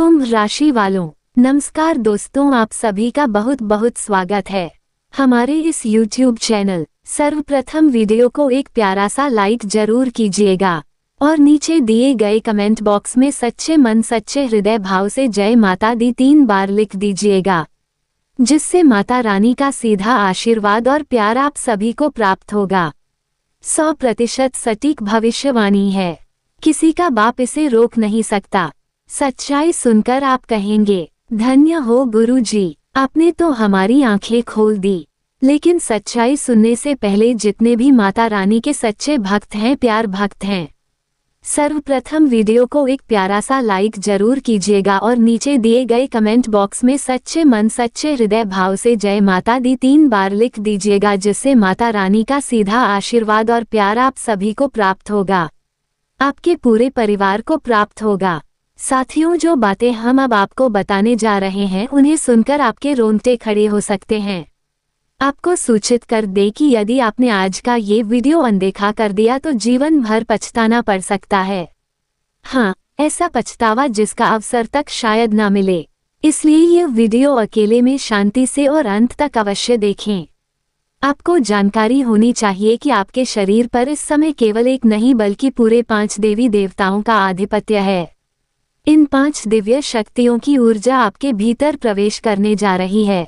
कुंभ राशि वालों, नमस्कार दोस्तों, आप सभी का बहुत बहुत स्वागत है हमारे इस YouTube चैनल। सर्वप्रथम वीडियो को एक प्यारा सा लाइक जरूर कीजिएगा और नीचे दिए गए कमेंट बॉक्स में सच्चे मन सच्चे हृदय भाव से जय माता दी 3 बार लिख दीजिएगा, जिससे माता रानी का सीधा आशीर्वाद और प्यार आप सभी को प्राप्त होगा। 100% सटीक भविष्यवाणी है, किसी का बाप इसे रोक नहीं सकता। सच्चाई सुनकर आप कहेंगे, धन्य हो गुरुजी, आपने तो हमारी आंखें खोल दी। लेकिन सच्चाई सुनने से पहले जितने भी माता रानी के सच्चे भक्त हैं, प्यार भक्त हैं, सर्वप्रथम वीडियो को एक प्यारा सा लाइक जरूर कीजिएगा और नीचे दिए गए कमेंट बॉक्स में सच्चे मन सच्चे हृदय भाव से जय माता दी 3 बार लिख दीजिएगा, जिससे माता रानी का सीधा आशीर्वाद और प्यार आप सभी को प्राप्त होगा, आपके पूरे परिवार को प्राप्त होगा। साथियों, जो बातें हम अब आपको बताने जा रहे हैं उन्हें सुनकर आपके रोंगटे खड़े हो सकते हैं। आपको सूचित कर दे कि यदि आपने आज का ये वीडियो अनदेखा कर दिया तो जीवन भर पछताना पड़ सकता है। हाँ, ऐसा पछतावा जिसका अवसर तक शायद ना मिले। इसलिए ये वीडियो अकेले में शांति से और अंत तक अवश्य देखें। आपको जानकारी होनी चाहिए कि आपके शरीर पर इस समय केवल एक नहीं बल्कि पूरे 5 देवी देवताओं का आधिपत्य है। इन 5 दिव्य शक्तियों की ऊर्जा आपके भीतर प्रवेश करने जा रही है,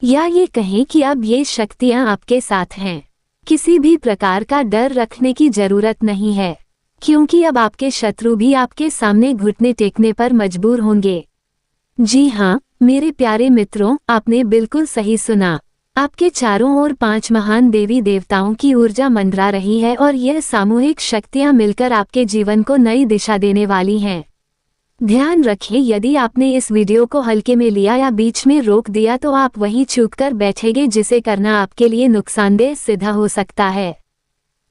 या ये कहें कि अब ये शक्तियां आपके साथ हैं। किसी भी प्रकार का डर रखने की जरूरत नहीं है, क्योंकि अब आपके शत्रु भी आपके सामने घुटने टेकने पर मजबूर होंगे। जी हाँ मेरे प्यारे मित्रों, आपने बिल्कुल सही सुना। आपके चारों ओर 5 महान देवी देवताओं की ऊर्जा मंडरा रही है और यह सामूहिक शक्तियां मिलकर आपके जीवन को नई दिशा देने वाली हैं। ध्यान रखें, यदि आपने इस वीडियो को हल्के में लिया या बीच में रोक दिया तो आप वहीं चूक कर बैठेंगे, जिसे करना आपके लिए नुकसानदेह सिद्ध हो सकता है।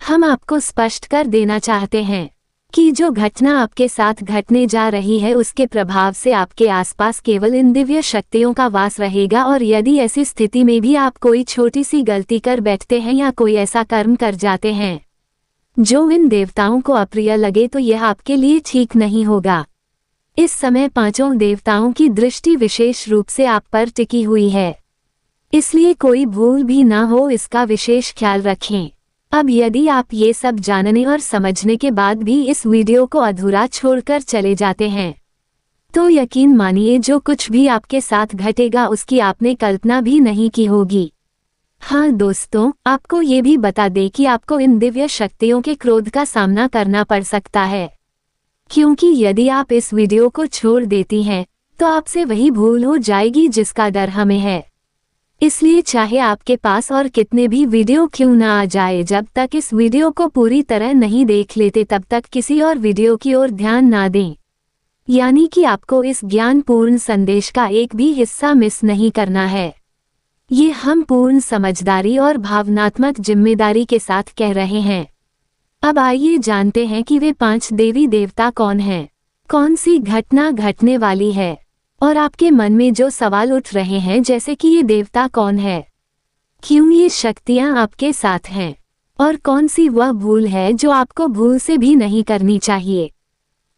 हम आपको स्पष्ट कर देना चाहते हैं कि जो घटना आपके साथ घटने जा रही है उसके प्रभाव से आपके आसपास केवल इन दिव्य शक्तियों का वास रहेगा, और यदि ऐसी स्थिति में भी आप कोई छोटी सी गलती कर बैठते हैं या कोई ऐसा कर्म कर जाते हैं जो इन देवताओं को अप्रिय लगे तो यह आपके लिए ठीक नहीं होगा। इस समय 5 देवताओं की दृष्टि विशेष रूप से आप पर टिकी हुई है, इसलिए कोई भूल भी ना हो इसका विशेष ख्याल रखें। अब यदि आप ये सब जानने और समझने के बाद भी इस वीडियो को अधूरा छोड़कर चले जाते हैं तो यकीन मानिए जो कुछ भी आपके साथ घटेगा उसकी आपने कल्पना भी नहीं की होगी। हाँ दोस्तों, आपको ये भी बता दें कि आपको इन दिव्य शक्तियों के क्रोध का सामना करना पड़ सकता है, क्योंकि यदि आप इस वीडियो को छोड़ देती हैं तो आपसे वही भूल हो जाएगी जिसका डर हमें है। इसलिए चाहे आपके पास और कितने भी वीडियो क्यों ना आ जाए, जब तक इस वीडियो को पूरी तरह नहीं देख लेते तब तक किसी और वीडियो की ओर ध्यान ना दें। यानी कि आपको इस ज्ञानपूर्ण संदेश का एक भी हिस्सा मिस नहीं करना है। ये हम पूर्ण समझदारी और भावनात्मक जिम्मेदारी के साथ कह रहे हैं। अब आइए जानते हैं कि वे 5 देवी देवता कौन हैं, कौन सी घटना घटने वाली है, और आपके मन में जो सवाल उठ रहे हैं जैसे कि ये देवता कौन है, क्यों ये शक्तियां आपके साथ हैं, और कौन सी वह भूल है जो आपको भूल से भी नहीं करनी चाहिए।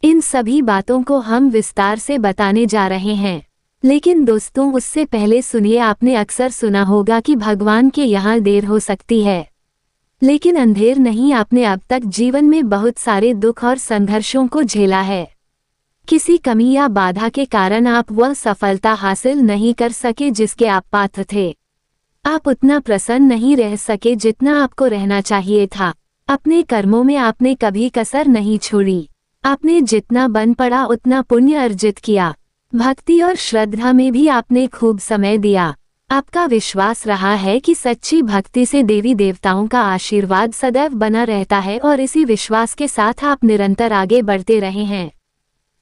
इन सभी बातों को हम विस्तार से बताने जा रहे हैं। लेकिन दोस्तों, उससे पहले सुनिए, आपने अक्सर सुना होगा कि भगवान के यहाँ देर हो सकती है लेकिन अंधेर नहीं। आपने अब तक जीवन में बहुत सारे दुख और संघर्षों को झेला है। किसी कमी या बाधा के कारण आप वह सफलता हासिल नहीं कर सके जिसके आप पात्र थे। आप उतना प्रसन्न नहीं रह सके जितना आपको रहना चाहिए था। अपने कर्मों में आपने कभी कसर नहीं छोड़ी। आपने जितना बन पड़ा उतना पुण्य अर्जित किया। भक्ति और श्रद्धा में भी आपने खूब समय दिया। आपका विश्वास रहा है कि सच्ची भक्ति से देवी देवताओं का आशीर्वाद सदैव बना रहता है, और इसी विश्वास के साथ आप निरंतर आगे बढ़ते रहे हैं।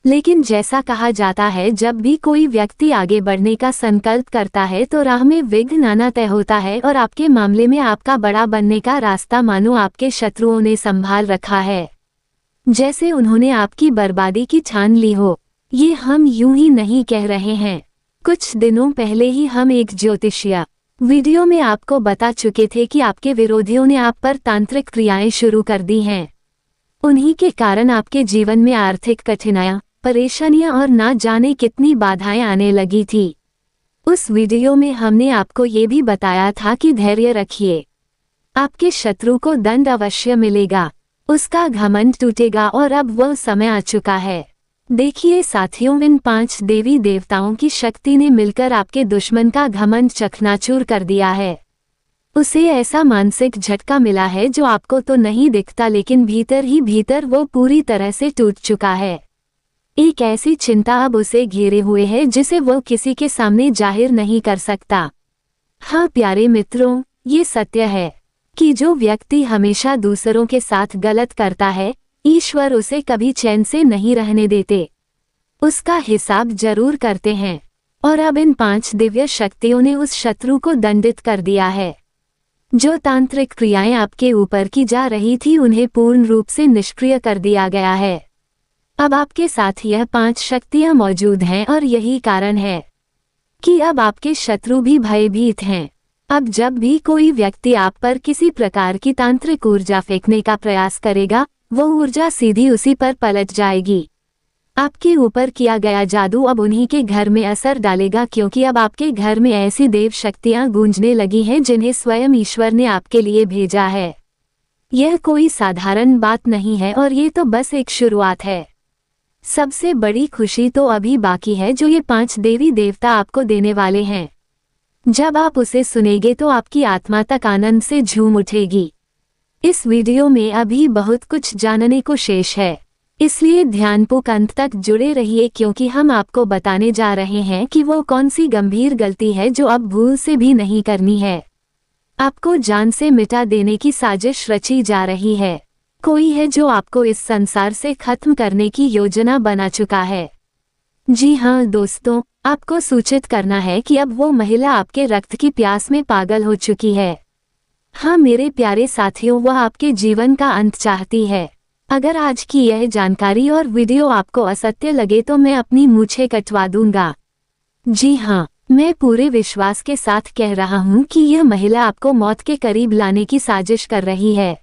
लेकिन जैसा कहा जाता है, जब भी कोई व्यक्ति आगे बढ़ने का संकल्प करता है तो राह में विघ्न आना तय होता है, और आपके मामले में आपका बड़ा बनने का रास्ता मानो आपके शत्रुओं ने संभाल रखा है, जैसे उन्होंने आपकी बर्बादी की ठान ली हो। ये हम यूं ही नहीं कह रहे हैं। कुछ दिनों पहले ही हम एक ज्योतिषीय वीडियो में आपको बता चुके थे कि आपके विरोधियों ने आप पर तांत्रिक क्रियाएं शुरू कर दी हैं। उन्हीं के कारण आपके जीवन में आर्थिक कठिनाइयां, परेशानियां और ना जाने कितनी बाधाएं आने लगी थी। उस वीडियो में हमने आपको ये भी बताया था कि धैर्य रखिए, आपके शत्रु को दंड अवश्य मिलेगा, उसका घमंड टूटेगा और अब वह समय आ चुका है। देखिए साथियों, इन 5 देवी देवताओं की शक्ति ने मिलकर आपके दुश्मन का घमंड चकनाचूर कर दिया है। उसे ऐसा मानसिक झटका मिला है जो आपको तो नहीं दिखता, लेकिन भीतर ही भीतर वो पूरी तरह से टूट चुका है। एक ऐसी चिंता अब उसे घेरे हुए है जिसे वो किसी के सामने जाहिर नहीं कर सकता। हाँ प्यारे मित्रों, ये सत्य है कि जो व्यक्ति हमेशा दूसरों के साथ गलत करता है, ईश्वर उसे कभी चैन से नहीं रहने देते, उसका हिसाब जरूर करते हैं। और अब इन 5 दिव्य शक्तियों ने उस शत्रु को दंडित कर दिया है। जो तांत्रिक क्रियाएं आपके ऊपर की जा रही थी उन्हें पूर्ण रूप से निष्क्रिय कर दिया गया है। अब आपके साथ यह 5 शक्तियां मौजूद हैं और यही कारण है कि अब आपके शत्रु भी भयभीत हैं। अब जब भी कोई व्यक्ति आप पर किसी प्रकार की तांत्रिक ऊर्जा फेंकने का प्रयास करेगा, वो ऊर्जा सीधी उसी पर पलट जाएगी। आपके ऊपर किया गया जादू अब उन्हीं के घर में असर डालेगा, क्योंकि अब आपके घर में ऐसी देव शक्तियां गूंजने लगी हैं जिन्हें स्वयं ईश्वर ने आपके लिए भेजा है। यह कोई साधारण बात नहीं है और ये तो बस एक शुरुआत है। सबसे बड़ी खुशी तो अभी बाकी है जो ये 5 देवी देवता आपको देने वाले हैं। जब आप उसे सुनेंगे तो आपकी आत्मा तक आनंद से झूम उठेगी। इस वीडियो में अभी बहुत कुछ जानने को शेष है, इसलिए ध्यानपूर्वक अंत तक जुड़े रहिए, क्योंकि हम आपको बताने जा रहे हैं कि वो कौन सी गंभीर गलती है जो अब भूल से भी नहीं करनी है। आपको जान से मिटा देने की साजिश रची जा रही है। कोई है जो आपको इस संसार से खत्म करने की योजना बना चुका है। जी हाँ दोस्तों, आपको सूचित करना है कि अब वो महिला आपके रक्त की प्यास में पागल हो चुकी है। हाँ मेरे प्यारे साथियों, वह आपके जीवन का अंत चाहती है। अगर आज की यह जानकारी और वीडियो आपको असत्य लगे तो मैं अपनी मूंछें कटवा दूंगा। जी हाँ, मैं पूरे विश्वास के साथ कह रहा हूँ कि यह महिला आपको मौत के करीब लाने की साजिश कर रही है।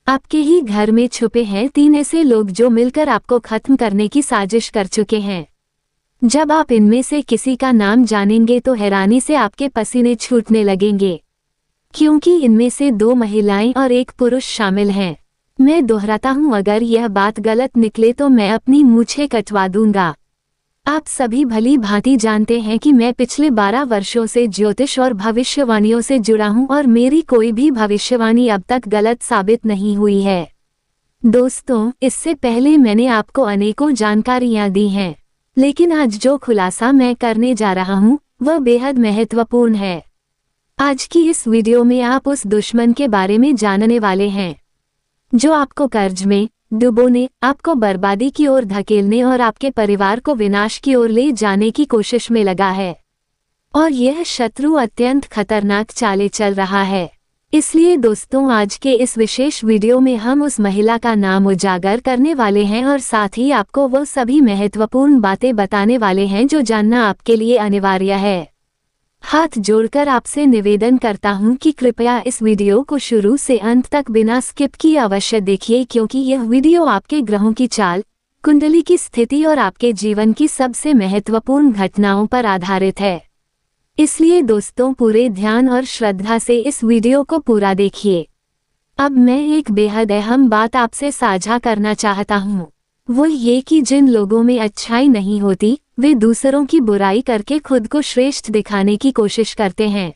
आपके ही घर में छुपे हैं 3 ऐसे लोग जो मिलकर आपको खत्म करने की साजिश कर चुके हैं। जब आप इनमें से किसी का नाम जानेंगे तो हैरानी से आपके पसीने छूटने लगेंगे, क्योंकि इनमें से 2 महिलाएं और 1 पुरुष शामिल हैं। मैं दोहराता हूं, अगर यह बात गलत निकले तो मैं अपनी मूंछें कटवा दूंगा। आप सभी भली भांति जानते हैं कि मैं पिछले 12 वर्षों से ज्योतिष और भविष्यवाणियों से जुड़ा हूं और मेरी कोई भी भविष्यवाणी अब तक गलत साबित नहीं हुई है। दोस्तों, इससे पहले मैंने आपको अनेकों जानकारियां दी हैं, लेकिन आज जो खुलासा मैं करने जा रहा हूं वह बेहद महत्वपूर्ण है। आज की इस वीडियो में आप उस दुश्मन के बारे में जानने वाले हैं जो आपको कर्ज में डुबोने, आपको बर्बादी की ओर धकेलने और आपके परिवार को विनाश की ओर ले जाने की कोशिश में लगा है। और यह शत्रु अत्यंत खतरनाक चालें चल रहा है। इसलिए दोस्तों, आज के इस विशेष वीडियो में हम उस महिला का नाम उजागर करने वाले हैं और साथ ही आपको वो सभी महत्वपूर्ण बातें बताने वाले हैं जो जानना आपके लिए अनिवार्य है। हाथ जोड़कर आपसे निवेदन करता हूं कि कृपया इस वीडियो को शुरू से अंत तक बिना स्किप किए अवश्य देखिए, क्योंकि यह वीडियो आपके ग्रहों की चाल, कुंडली की स्थिति और आपके जीवन की सबसे महत्वपूर्ण घटनाओं पर आधारित है। इसलिए दोस्तों, पूरे ध्यान और श्रद्धा से इस वीडियो को पूरा देखिए। अब मैं एक बेहद अहम बात आपसे साझा करना चाहता हूँ, वो ये कि जिन लोगों में अच्छाई नहीं होती वे दूसरों की बुराई करके खुद को श्रेष्ठ दिखाने की कोशिश करते हैं,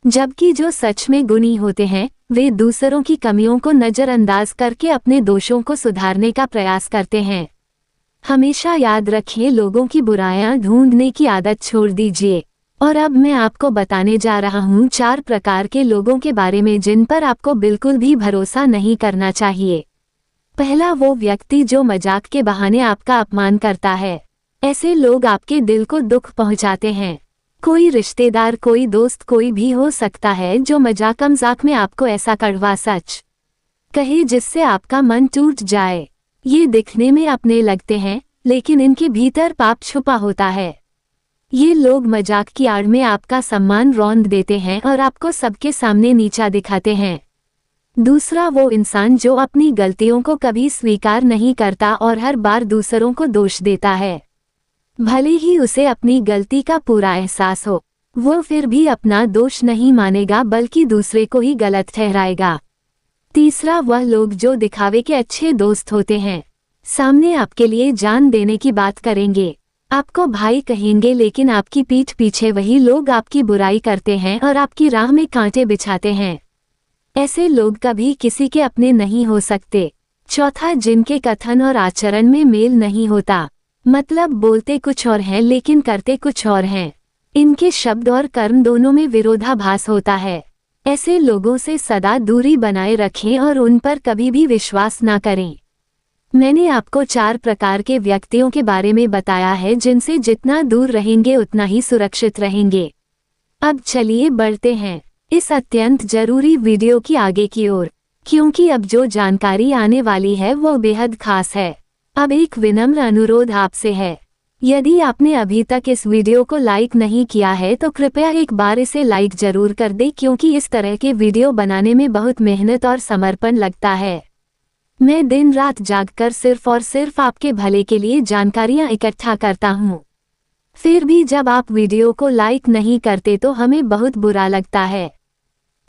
जबकि जो सच में गुणी होते हैं वे दूसरों की कमियों को नजरअंदाज करके अपने दोषों को सुधारने का प्रयास करते हैं। हमेशा याद रखिए, लोगों की बुराइयां ढूंढने की आदत छोड़ दीजिए। और अब मैं आपको बताने जा रहा हूँ 4 प्रकार के लोगों के बारे में जिन पर आपको बिल्कुल भी भरोसा नहीं करना चाहिए। पहला, वो व्यक्ति जो मजाक के बहाने आपका अपमान करता है। ऐसे लोग आपके दिल को दुख पहुंचाते हैं। कोई रिश्तेदार, कोई दोस्त, कोई भी हो सकता है जो मजाक में आपको ऐसा कड़वा सच कहे जिससे आपका मन टूट जाए। ये दिखने में अपने लगते हैं, लेकिन इनके भीतर पाप छुपा होता है। ये लोग मजाक की आड़ में आपका सम्मान रौंद देते हैं और आपको सबके सामने नीचा दिखाते हैं। दूसरा वो इंसान जो अपनी गलतियों को कभी स्वीकार नहीं करता और हर बार दूसरों को दोष देता है। भले ही उसे अपनी गलती का पूरा एहसास हो, वो फिर भी अपना दोष नहीं मानेगा बल्कि दूसरे को ही गलत ठहराएगा। तीसरा वह लोग जो दिखावे के अच्छे दोस्त होते हैं। सामने आपके लिए जान देने की बात करेंगे, आपको भाई कहेंगे, लेकिन आपकी पीठ पीछे वही लोग आपकी बुराई करते हैं और आपकी राह में कांटे बिछाते हैं। ऐसे लोग कभी किसी के अपने नहीं हो सकते। चौथा, जिनके कथन और आचरण में मेल नहीं होता, मतलब बोलते कुछ और हैं लेकिन करते कुछ और हैं। इनके शब्द और कर्म दोनों में विरोधाभास होता है। ऐसे लोगों से सदा दूरी बनाए रखें और उन पर कभी भी विश्वास ना करें। मैंने आपको 4 प्रकार के व्यक्तियों के बारे में बताया है जिनसे जितना दूर रहेंगे उतना ही सुरक्षित रहेंगे। अब चलिए बढ़ते हैं इस अत्यंत जरूरी वीडियो की आगे की ओर, क्योंकि अब जो जानकारी आने वाली है वो बेहद खास है। अब एक विनम्र अनुरोध आपसे है, यदि आपने अभी तक इस वीडियो को लाइक नहीं किया है तो कृपया एक बार इसे लाइक जरूर कर दें, क्योंकि इस तरह के वीडियो बनाने में बहुत मेहनत और समर्पण लगता है। मैं दिन रात जागकर सिर्फ और सिर्फ आपके भले के लिए जानकारियां इकट्ठा करता हूं। फिर भी जब आप वीडियो को लाइक नहीं करते तो हमें बहुत बुरा लगता है।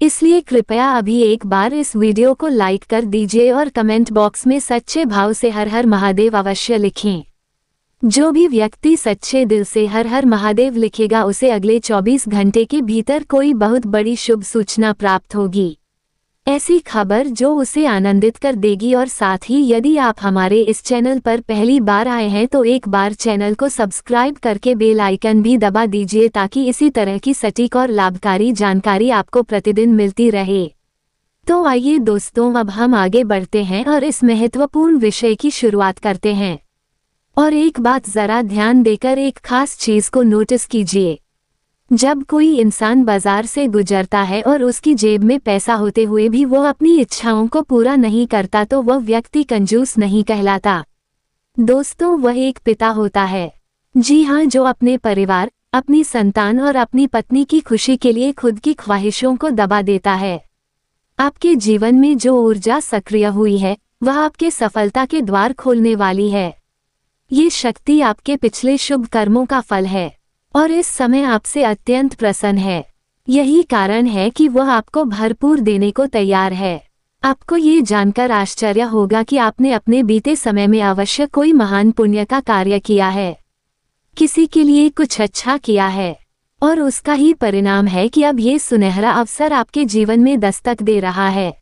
इसलिए कृपया अभी एक बार इस वीडियो को लाइक कर दीजिए और कमेंट बॉक्स में सच्चे भाव से हर हर महादेव अवश्य लिखें। जो भी व्यक्ति सच्चे दिल से हर हर महादेव लिखेगा उसे अगले 24 घंटे के भीतर कोई बहुत बड़ी शुभ सूचना प्राप्त होगी। ऐसी खबर जो उसे आनंदित कर देगी। और साथ ही यदि आप हमारे इस चैनल पर पहली बार आए हैं तो एक बार चैनल को सब्सक्राइब करके बेल आइकन भी दबा दीजिए, ताकि इसी तरह की सटीक और लाभकारी जानकारी आपको प्रतिदिन मिलती रहे। तो आइए दोस्तों, अब हम आगे बढ़ते हैं और इस महत्वपूर्ण विषय की शुरुआत करते हैं। और एक बात जरा ध्यान देकर एक खास चीज को नोटिस कीजिए। जब कोई इंसान बाजार से गुजरता है और उसकी जेब में पैसा होते हुए भी वो अपनी इच्छाओं को पूरा नहीं करता तो वह व्यक्ति कंजूस नहीं कहलाता दोस्तों, वह एक पिता होता है। जी हाँ, जो अपने परिवार, अपनी संतान और अपनी पत्नी की खुशी के लिए खुद की ख्वाहिशों को दबा देता है। आपके जीवन में जो ऊर्जा सक्रिय हुई है वह आपके सफलता के द्वार खोलने वाली है। ये शक्ति आपके पिछले शुभ कर्मों का फल है और इस समय आपसे अत्यंत प्रसन्न है। यही कारण है कि वह आपको भरपूर देने को तैयार है। आपको ये जानकर आश्चर्य होगा कि आपने अपने बीते समय में अवश्य कोई महान पुण्य का कार्य किया है, किसी के लिए कुछ अच्छा किया है, और उसका ही परिणाम है कि अब ये सुनहरा अवसर आपके जीवन में दस्तक दे रहा है।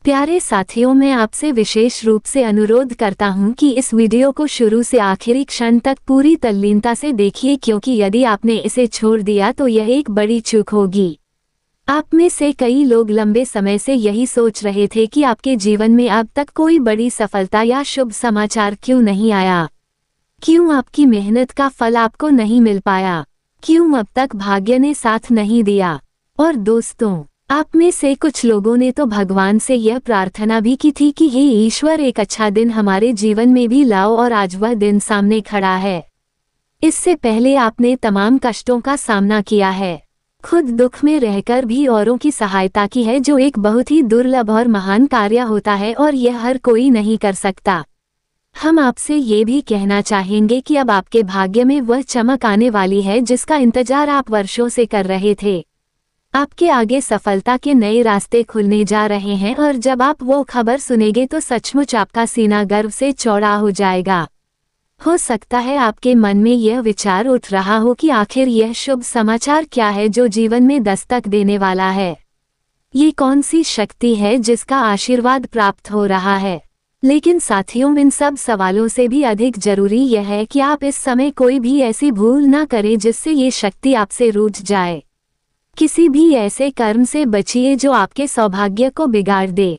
प्यारे साथियों, मैं आपसे विशेष रूप से अनुरोध करता हूं कि इस वीडियो को शुरू से आखिरी क्षण तक पूरी तल्लीनता से देखिए, क्योंकि यदि आपने इसे छोड़ दिया तो यह एक बड़ी चूक होगी। आप में से कई लोग लंबे समय से यही सोच रहे थे कि आपके जीवन में अब तक कोई बड़ी सफलता या शुभ समाचार क्यों नहीं आया, क्यों आपकी मेहनत का फल आपको नहीं मिल पाया, क्यों अब तक भाग्य ने साथ नहीं दिया। और दोस्तों, आप में से कुछ लोगों ने तो भगवान से यह प्रार्थना भी की थी कि हे ईश्वर, एक अच्छा दिन हमारे जीवन में भी लाओ, और आज वह दिन सामने खड़ा है। इससे पहले आपने तमाम कष्टों का सामना किया है, खुद दुख में रहकर भी औरों की सहायता की है, जो एक बहुत ही दुर्लभ और महान कार्य होता है और यह हर कोई नहीं कर सकता। हम आपसे ये भी कहना चाहेंगे कि अब आपके भाग्य में वह चमक आने वाली है जिसका इंतजार आप वर्षों से कर रहे थे। आपके आगे सफलता के नए रास्ते खुलने जा रहे हैं, और जब आप वो खबर सुनेंगे तो सचमुच आपका सीना गर्व से चौड़ा हो जाएगा। हो सकता है आपके मन में यह विचार उठ रहा हो कि आखिर यह शुभ समाचार क्या है जो जीवन में दस्तक देने वाला है। ये कौन सी शक्ति है जिसका आशीर्वाद प्राप्त हो रहा है। लेकिन साथियों, इन सब सवालों से भी अधिक जरूरी यह है कि आप इस समय कोई भी ऐसी भूल ना करें जिससे ये शक्ति आपसे रूठ जाए। किसी भी ऐसे कर्म से बचिए जो आपके सौभाग्य को बिगाड़ दे।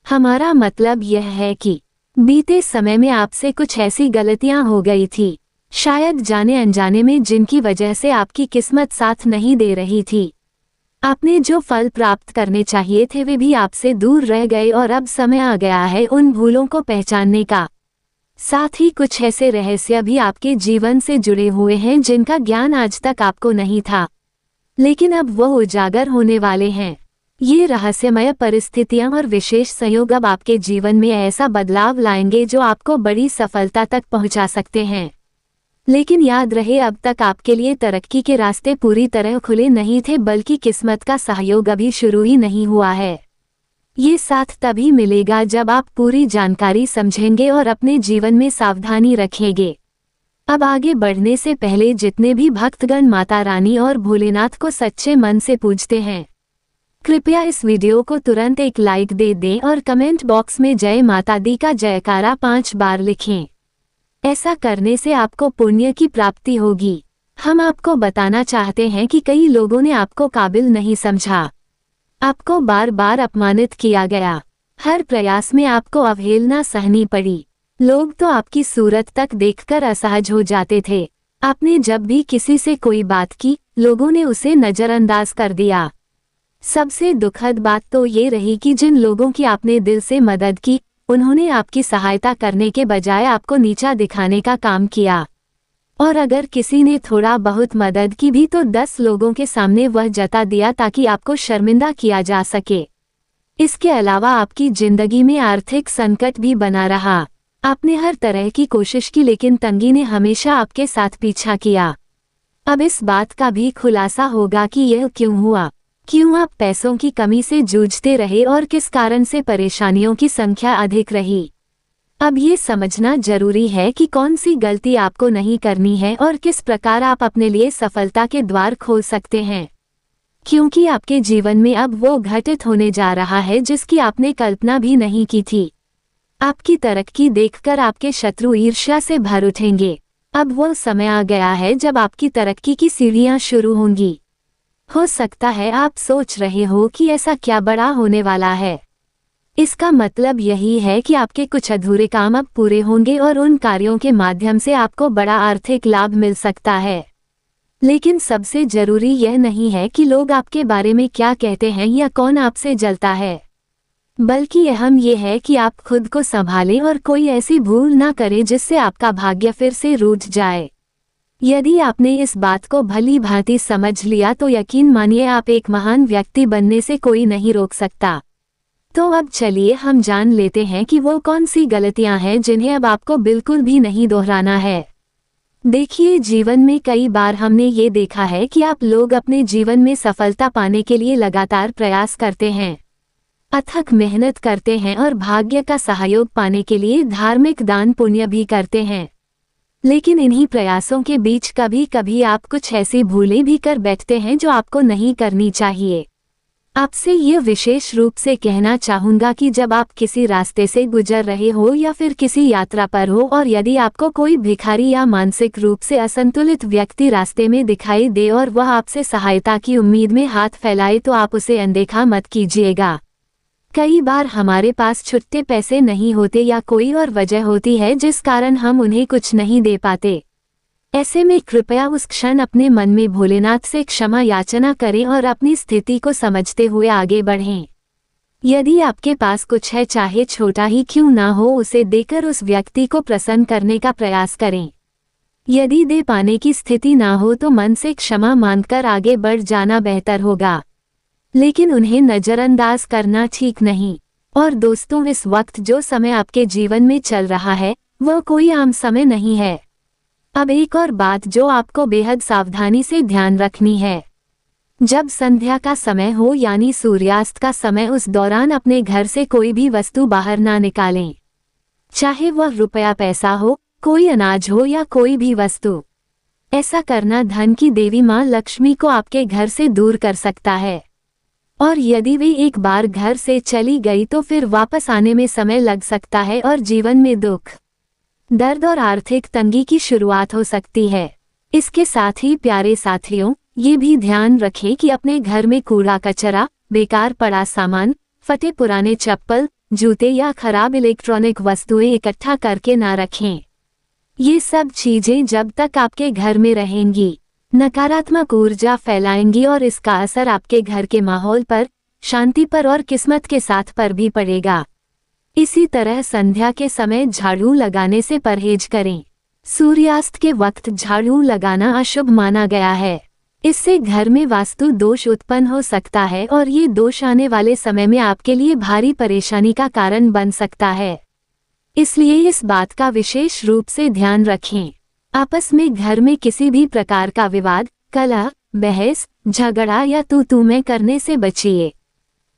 हमारा मतलब यह है कि बीते समय में आपसे कुछ ऐसी गलतियां हो गई थी, शायद जाने अनजाने में, जिनकी वजह से आपकी किस्मत साथ नहीं दे रही थी। आपने जो फल प्राप्त करने चाहिए थे वे भी आपसे दूर रह गए, और अब समय आ गया है उन भूलों को पहचानने का। साथ ही कुछ ऐसे रहस्य भी आपके जीवन से जुड़े हुए हैं जिनका ज्ञान आज तक आपको नहीं था, लेकिन अब वह उजागर होने वाले हैं। ये रहस्यमय परिस्थितियां और विशेष संयोग अब आपके जीवन में ऐसा बदलाव लाएंगे जो आपको बड़ी सफलता तक पहुंचा सकते हैं। लेकिन याद रहे, अब तक आपके लिए तरक्की के रास्ते पूरी तरह खुले नहीं थे, बल्कि किस्मत का सहयोग अभी शुरू ही नहीं हुआ है। ये साथ तभी मिलेगा जब आप पूरी जानकारी समझेंगे और अपने जीवन में सावधानी रखेंगे। अब आगे बढ़ने से पहले जितने भी भक्तगण माता रानी और भोलेनाथ को सच्चे मन से पूजते हैं, कृपया इस वीडियो को तुरंत एक लाइक दे दें और कमेंट बॉक्स में जय माता दी का जयकारा 5 बार लिखें। ऐसा करने से आपको पुण्य की प्राप्ति होगी। हम आपको बताना चाहते हैं कि कई लोगों ने आपको काबिल नहीं समझा, आपको बार बार अपमानित किया गया, हर प्रयास में आपको अवहेलना सहनी पड़ी। लोग तो आपकी सूरत तक देखकर असहज हो जाते थे। आपने जब भी किसी से कोई बात की, लोगों ने उसे नजरअंदाज कर दिया। सबसे दुखद बात तो ये रही कि जिन लोगों की आपने दिल से मदद की, उन्होंने आपकी सहायता करने के बजाय आपको नीचा दिखाने का काम किया। और अगर किसी ने थोड़ा बहुत मदद की भी तो 10 लोगों के सामने वह जता दिया ताकि आपको शर्मिंदा किया जा सके। इसके अलावा आपकी जिंदगी में आर्थिक संकट भी बना रहा। आपने हर तरह की कोशिश की, लेकिन तंगी ने हमेशा आपके साथ पीछा किया। अब इस बात का भी खुलासा होगा कि यह क्यों हुआ, क्यों आप पैसों की कमी से जूझते रहे और किस कारण से परेशानियों की संख्या अधिक रही। अब ये समझना जरूरी है कि कौन सी गलती आपको नहीं करनी है और किस प्रकार आप अपने लिए सफलता के द्वार खोल सकते हैं, क्योंकि आपके जीवन में अब वो घटित होने जा रहा है जिसकी आपने कल्पना भी नहीं की थी। आपकी तरक्की देखकर आपके शत्रु ईर्ष्या से भर उठेंगे। अब वो समय आ गया है जब आपकी तरक्की की सीढ़ियां शुरू होंगी। हो सकता है आप सोच रहे हो कि ऐसा क्या बड़ा होने वाला है। इसका मतलब यही है कि आपके कुछ अधूरे काम अब पूरे होंगे और उन कार्यों के माध्यम से आपको बड़ा आर्थिक लाभ मिल सकता है। लेकिन सबसे जरूरी यह नहीं है कि लोग आपके बारे में क्या कहते हैं या कौन आपसे जलता है, बल्कि अहम यह है कि आप खुद को संभालें और कोई ऐसी भूल ना करें जिससे आपका भाग्य फिर से रूठ जाए। यदि आपने इस बात को भली भांति समझ लिया तो यकीन मानिए, आप एक महान व्यक्ति बनने से कोई नहीं रोक सकता। तो अब चलिए हम जान लेते हैं कि वो कौन सी गलतियां हैं जिन्हें अब आपको बिल्कुल भी नहीं दोहराना है। देखिए, जीवन में कई बार हमने ये देखा है कि आप लोग अपने जीवन में सफलता पाने के लिए लगातार प्रयास करते हैं, अथक मेहनत करते हैं और भाग्य का सहयोग पाने के लिए धार्मिक दान पुण्य भी करते हैं। लेकिन इन्हीं प्रयासों के बीच कभी कभी आप कुछ ऐसी भूलें भी कर बैठते हैं जो आपको नहीं करनी चाहिए। आपसे ये विशेष रूप से कहना चाहूँगा कि जब आप किसी रास्ते से गुजर रहे हो या फिर किसी यात्रा पर हो और यदि आपको कोई भिखारी या मानसिक रूप से असंतुलित व्यक्ति रास्ते में दिखाई दे और वह आपसे सहायता की उम्मीद में हाथ फैलाए, तो आप उसे अनदेखा मत कीजिएगा। कई बार हमारे पास छुट्टे पैसे नहीं होते या कोई और वजह होती है जिस कारण हम उन्हें कुछ नहीं दे पाते। ऐसे में कृपया उस क्षण अपने मन में भोलेनाथ से क्षमा याचना करें और अपनी स्थिति को समझते हुए आगे बढ़ें। यदि आपके पास कुछ है, चाहे छोटा ही क्यों ना हो, उसे देकर उस व्यक्ति को प्रसन्न करने का प्रयास करें। यदि दे पाने की स्थिति ना हो तो मन से क्षमा मांगकर आगे बढ़ जाना बेहतर होगा, लेकिन उन्हें नजरअंदाज करना ठीक नहीं। और दोस्तों, इस वक्त जो समय आपके जीवन में चल रहा है वह कोई आम समय नहीं है। अब एक और बात जो आपको बेहद सावधानी से ध्यान रखनी है, जब संध्या का समय हो यानी सूर्यास्त का समय, उस दौरान अपने घर से कोई भी वस्तु बाहर ना निकालें, चाहे वह रुपया पैसा हो, कोई अनाज हो या कोई भी वस्तु। ऐसा करना धन की देवी माँ लक्ष्मी को आपके घर से दूर कर सकता है, और यदि वे एक बार घर से चली गई तो फिर वापस आने में समय लग सकता है और जीवन में दुख, दर्द और आर्थिक तंगी की शुरुआत हो सकती है। इसके साथ ही प्यारे साथियों, ये भी ध्यान रखें कि अपने घर में कूड़ा कचरा, बेकार पड़ा सामान, फटे पुराने चप्पल, जूते या खराब इलेक्ट्रॉनिक वस्तुएं इकट्ठा करके ना रखें। ये सब चीजें जब तक आपके घर में रहेंगी नकारात्मक ऊर्जा फैलाएंगी और इसका असर आपके घर के माहौल पर, शांति पर और किस्मत के साथ पर भी पड़ेगा। इसी तरह संध्या के समय झाड़ू लगाने से परहेज करें। सूर्यास्त के वक्त झाड़ू लगाना अशुभ माना गया है। इससे घर में वास्तु दोष उत्पन्न हो सकता है और ये दोष आने वाले समय में आपके लिए भारी परेशानी का कारण बन सकता है। इसलिए इस बात का विशेष रूप से ध्यान रखें। आपस में घर में किसी भी प्रकार का विवाद, कलह, बहस, झगड़ा या तू मैं करने से बचिए।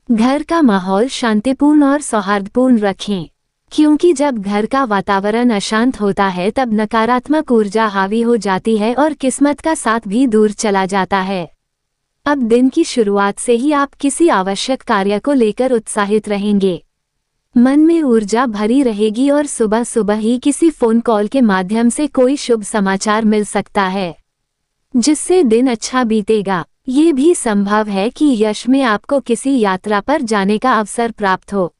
घर का माहौल शांतिपूर्ण और सौहार्दपूर्ण रखें, क्योंकि जब घर का वातावरण अशांत होता है तब नकारात्मक ऊर्जा हावी हो जाती है और किस्मत का साथ भी दूर चला जाता है। अब दिन की शुरुआत से ही आप किसी आवश्यक कार्य को लेकर उत्साहित रहेंगे। मन में ऊर्जा भरी रहेगी और सुबह सुबह ही किसी फोन कॉल के माध्यम से कोई शुभ समाचार मिल सकता है, जिससे दिन अच्छा बीतेगा। ये भी संभव है कि यश में आपको किसी यात्रा पर जाने का अवसर प्राप्त हो,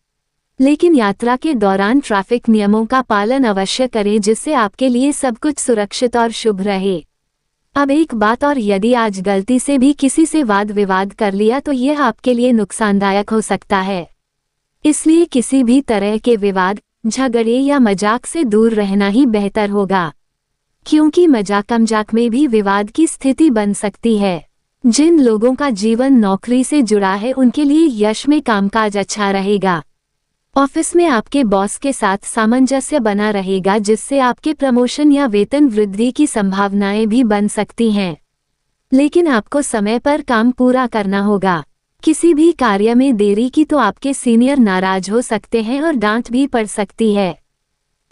लेकिन यात्रा के दौरान ट्रैफिक नियमों का पालन अवश्य करें, जिससे आपके लिए सब कुछ सुरक्षित और शुभ रहे। अब एक बात और, यदि आज गलती से भी किसी से वाद विवाद कर लिया तो यह आपके लिए नुकसानदायक हो सकता है। इसलिए किसी भी तरह के विवाद, झगड़े या मजाक से दूर रहना ही बेहतर होगा, क्योंकि मजाक में भी विवाद की स्थिति बन सकती है। जिन लोगों का जीवन नौकरी से जुड़ा है उनके लिए यश में कामकाज अच्छा रहेगा। ऑफिस में आपके बॉस के साथ सामंजस्य बना रहेगा, जिससे आपके प्रमोशन या वेतन वृद्धि की संभावनाएं भी बन सकती हैं। लेकिन आपको समय पर काम पूरा करना होगा। किसी भी कार्य में देरी की तो आपके सीनियर नाराज हो सकते हैं और डांट भी पड़ सकती है।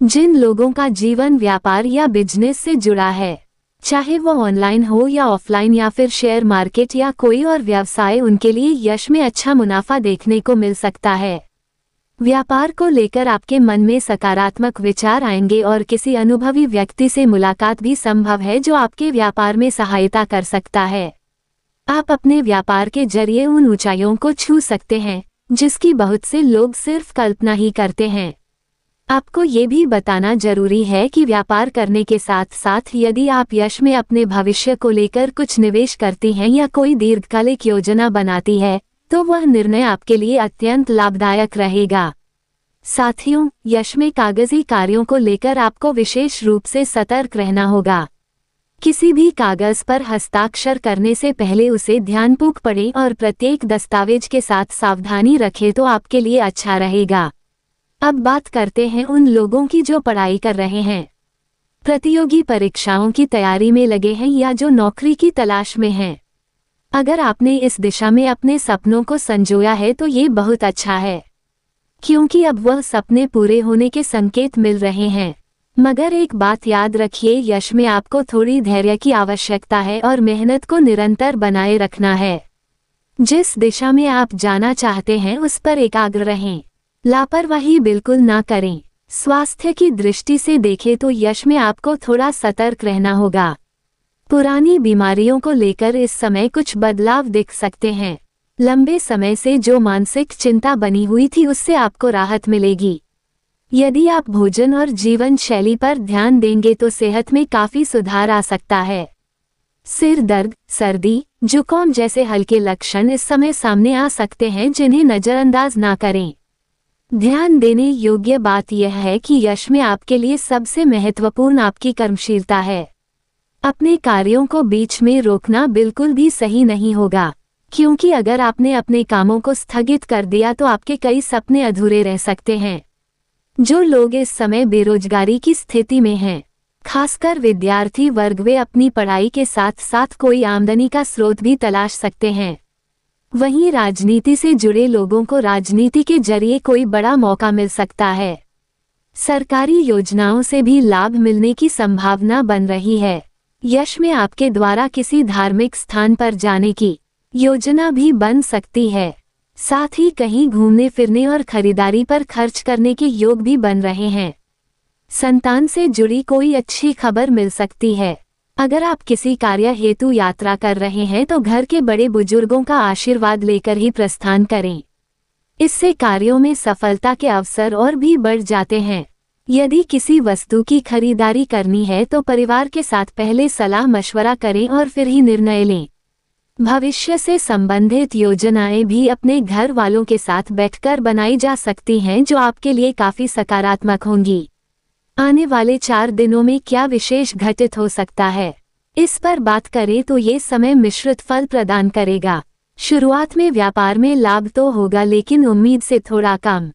जिन लोगों का जीवन व्यापार या बिजनेस से जुड़ा है, चाहे वो ऑनलाइन हो या ऑफलाइन या फिर शेयर मार्केट या कोई और व्यवसाय, उनके लिए यश में अच्छा मुनाफा देखने को मिल सकता है। व्यापार को लेकर आपके मन में सकारात्मक विचार आएंगे और किसी अनुभवी व्यक्ति से मुलाकात भी संभव है, जो आपके व्यापार में सहायता कर सकता है। आप अपने व्यापार के जरिए उन ऊंचाइयों को छू सकते हैं जिसकी बहुत से लोग सिर्फ कल्पना ही करते हैं। आपको ये भी बताना जरूरी है कि व्यापार करने के साथ साथ यदि आप यश में अपने भविष्य को लेकर कुछ निवेश करती हैं या कोई दीर्घकालिक योजना बनाती है तो वह निर्णय आपके लिए अत्यंत लाभदायक रहेगा। साथियों, यश में कागजी कार्यों को लेकर आपको विशेष रूप से सतर्क रहना होगा। किसी भी कागज पर हस्ताक्षर करने से पहले उसे ध्यानपूर्वक पढ़ें और प्रत्येक दस्तावेज के साथ सावधानी रखें तो आपके लिए अच्छा रहेगा। अब बात करते हैं उन लोगों की जो पढ़ाई कर रहे हैं, प्रतियोगी परीक्षाओं की तैयारी में लगे हैं या जो नौकरी की तलाश में हैं। अगर आपने इस दिशा में अपने सपनों को संजोया है तो ये बहुत अच्छा है, क्योंकि अब वह सपने पूरे होने के संकेत मिल रहे हैं। मगर एक बात याद रखिए, यश में आपको थोड़ी धैर्य की आवश्यकता है और मेहनत को निरंतर बनाए रखना है। जिस दिशा में आप जाना चाहते हैं उस पर एकाग्र रहें, लापरवाही बिल्कुल ना करें। स्वास्थ्य की दृष्टि से देखें तो यश में आपको थोड़ा सतर्क रहना होगा। पुरानी बीमारियों को लेकर इस समय कुछ बदलाव दिख सकते हैं। लंबे समय से जो मानसिक चिंता बनी हुई थी उससे आपको राहत मिलेगी। यदि आप भोजन और जीवन शैली पर ध्यान देंगे तो सेहत में काफी सुधार आ सकता है। सिर दर्द, सर्दी, जुकाम जैसे हल्के लक्षण इस समय सामने आ सकते हैं, जिन्हें नजरअंदाज ना करें। ध्यान देने योग्य बात यह है कि यश में आपके लिए सबसे महत्वपूर्ण आपकी कर्मशीलता है। अपने कार्यों को बीच में रोकना बिल्कुल भी सही नहीं होगा, क्योंकि अगर आपने अपने कामों को स्थगित कर दिया तो आपके कई सपने अधूरे रह सकते हैं। जो लोग इस समय बेरोजगारी की स्थिति में हैं, खासकर विद्यार्थी वर्ग, वे अपनी पढ़ाई के साथ साथ कोई आमदनी का स्रोत भी तलाश सकते हैं। वहीं राजनीति से जुड़े लोगों को राजनीति के जरिए कोई बड़ा मौका मिल सकता है। सरकारी योजनाओं से भी लाभ मिलने की संभावना बन रही है। यश में आपके द्वारा किसी धार्मिक स्थान पर जाने की योजना भी बन सकती है। साथ ही कहीं घूमने फिरने और खरीदारी पर खर्च करने के योग भी बन रहे हैं। संतान से जुड़ी कोई अच्छी खबर मिल सकती है। अगर आप किसी कार्य हेतु यात्रा कर रहे हैं तो घर के बड़े बुजुर्गों का आशीर्वाद लेकर ही प्रस्थान करें। इससे कार्यों में सफलता के अवसर और भी बढ़ जाते हैं। यदि किसी वस्तु की खरीदारी करनी है तो परिवार के साथ पहले सलाह मशवरा करें और फिर ही निर्णय लें। भविष्य से संबंधित योजनाएं भी अपने घर वालों के साथ बैठकर बनाई जा सकती हैं, जो आपके लिए काफी सकारात्मक होंगी। आने वाले 4 दिनों में क्या विशेष घटित हो सकता है? इस पर बात करें तो ये समय मिश्रित फल प्रदान करेगा। शुरुआत में व्यापार में लाभ तो होगा, लेकिन उम्मीद से थोड़ा कम।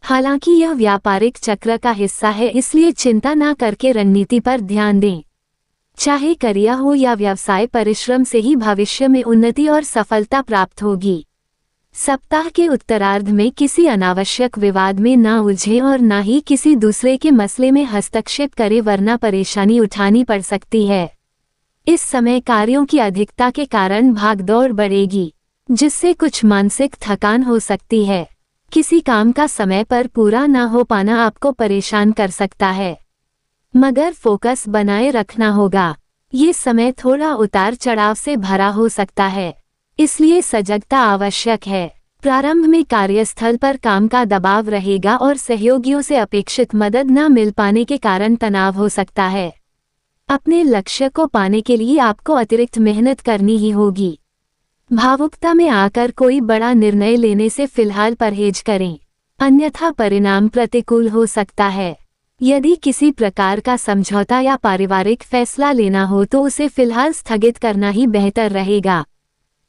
हालांकि यह व्यापारिक चक्र का हिस्सा है, इसलिए चिंता न करके रणनीति पर ध्यान दें। चाहे करियर हो या व्यवसाय, परिश्रम से ही भविष्य में उन्नति और सफलता प्राप्त होगी। सप्ताह के उत्तरार्ध में किसी अनावश्यक विवाद में न उलझें और न ही किसी दूसरे के मसले में हस्तक्षेप करें, वरना परेशानी उठानी पड़ सकती है। इस समय कार्यों की अधिकता के कारण भागदौड़ बढ़ेगी, जिससे कुछ मानसिक थकान हो सकती है। किसी काम का समय पर पूरा न हो पाना आपको परेशान कर सकता है, मगर फोकस बनाए रखना होगा। ये समय थोड़ा उतार चढ़ाव से भरा हो सकता है, इसलिए सजगता आवश्यक है। प्रारंभ में कार्यस्थल पर काम का दबाव रहेगा और सहयोगियों से अपेक्षित मदद न मिल पाने के कारण तनाव हो सकता है। अपने लक्ष्य को पाने के लिए आपको अतिरिक्त मेहनत करनी ही होगी। भावुकता में आकर कोई बड़ा निर्णय लेने से फिलहाल परहेज करें, अन्यथा परिणाम प्रतिकूल हो सकता है। यदि किसी प्रकार का समझौता या पारिवारिक फैसला लेना हो तो उसे फिलहाल स्थगित करना ही बेहतर रहेगा।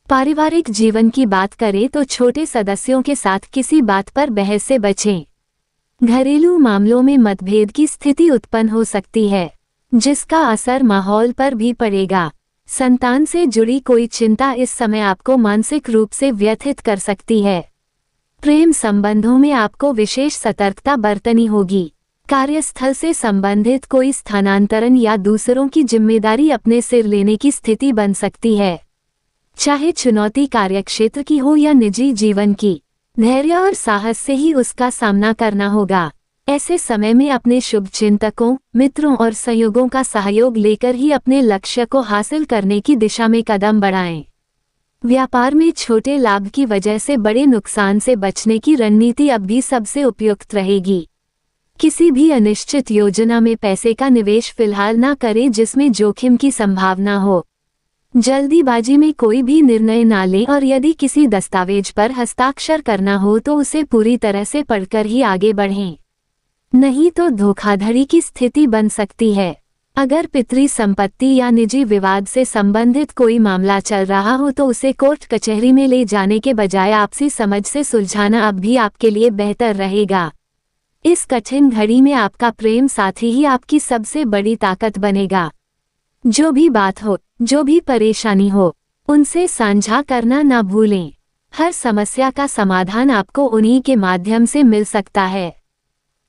पारिवारिक जीवन की बात करें तो छोटे सदस्यों के साथ किसी बात पर बहस से बचें। घरेलू मामलों में मतभेद की स्थिति उत्पन्न हो सकती है, जिसका असर माहौल पर भी पड़ेगा। संतान से जुड़ी कोई चिंता इस समय आपको मानसिक रूप से व्यथित कर सकती है। प्रेम संबंधों में आपको विशेष सतर्कता बरतनी होगी। कार्यस्थल से संबंधित कोई स्थानांतरण या दूसरों की जिम्मेदारी अपने सिर लेने की स्थिति बन सकती है। चाहे चुनौती कार्यक्षेत्र की हो या निजी जीवन की, धैर्य और साहस से ही उसका सामना करना होगा। ऐसे समय में अपने शुभचिंतकों, मित्रों और सहयोगों का सहयोग लेकर ही अपने लक्ष्य को हासिल करने की दिशा में कदम बढ़ाएं। व्यापार में छोटे लाभ की वजह से बड़े नुकसान से बचने की रणनीति अब भी सबसे उपयुक्त रहेगी। किसी भी अनिश्चित योजना में पैसे का निवेश फिलहाल न करें जिसमें जोखिम की संभावना हो। जल्दीबाजी में कोई भी निर्णय न लें और यदि किसी दस्तावेज पर हस्ताक्षर करना हो तो उसे पूरी तरह से पढ़कर ही आगे बढ़ें, नहीं तो धोखाधड़ी की स्थिति बन सकती है। अगर पितृ संपत्ति या निजी विवाद से संबंधित कोई मामला चल रहा हो तो उसे कोर्ट कचहरी में ले जाने के बजाय आपसी समझ से सुलझाना अब भी आपके लिए बेहतर रहेगा। इस कठिन घड़ी में आपका प्रेम साथी ही आपकी सबसे बड़ी ताकत बनेगा। जो भी बात हो, जो भी परेशानी हो, उनसे साझा करना न भूलें। हर समस्या का समाधान आपको उन्हीं के माध्यम से मिल सकता है।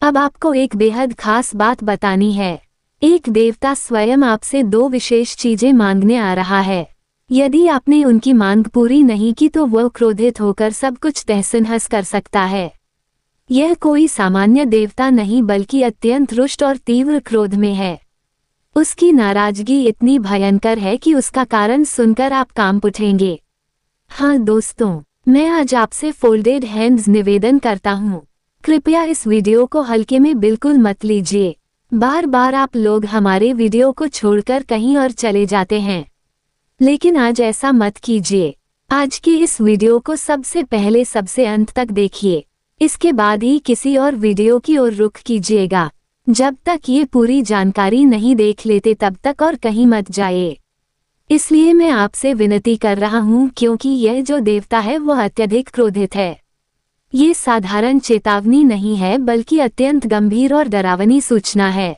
अब आपको एक बेहद खास बात बतानी है। एक देवता स्वयं आपसे 2 विशेष चीजें मांगने आ रहा है। यदि आपने उनकी मांग पूरी नहीं की तो वह क्रोधित होकर सब कुछ तहस-नहस कर सकता है। यह कोई सामान्य देवता नहीं बल्कि अत्यंत रुष्ट और तीव्र क्रोध में है। उसकी नाराजगी इतनी भयंकर है कि उसका कारण सुनकर आप कांप उठेंगे। हाँ दोस्तों, मैं आज आपसे फोल्डेड हैंड्स निवेदन करता हूँ। कृपया इस वीडियो को हल्के में बिल्कुल मत लीजिए। बार बार आप लोग हमारे वीडियो को छोड़कर कहीं और चले जाते हैं, लेकिन आज ऐसा मत कीजिए। आज की इस वीडियो को सबसे पहले सबसे अंत तक देखिए, इसके बाद ही किसी और वीडियो की ओर रुख कीजिएगा। जब तक ये पूरी जानकारी नहीं देख लेते तब तक और कहीं मत जाइए। इसलिए मैं आपसे विनती कर रहा हूँ, क्योंकि यह जो देवता है वह अत्यधिक क्रोधित है। ये साधारण चेतावनी नहीं है बल्कि अत्यंत गंभीर और डरावनी सूचना है।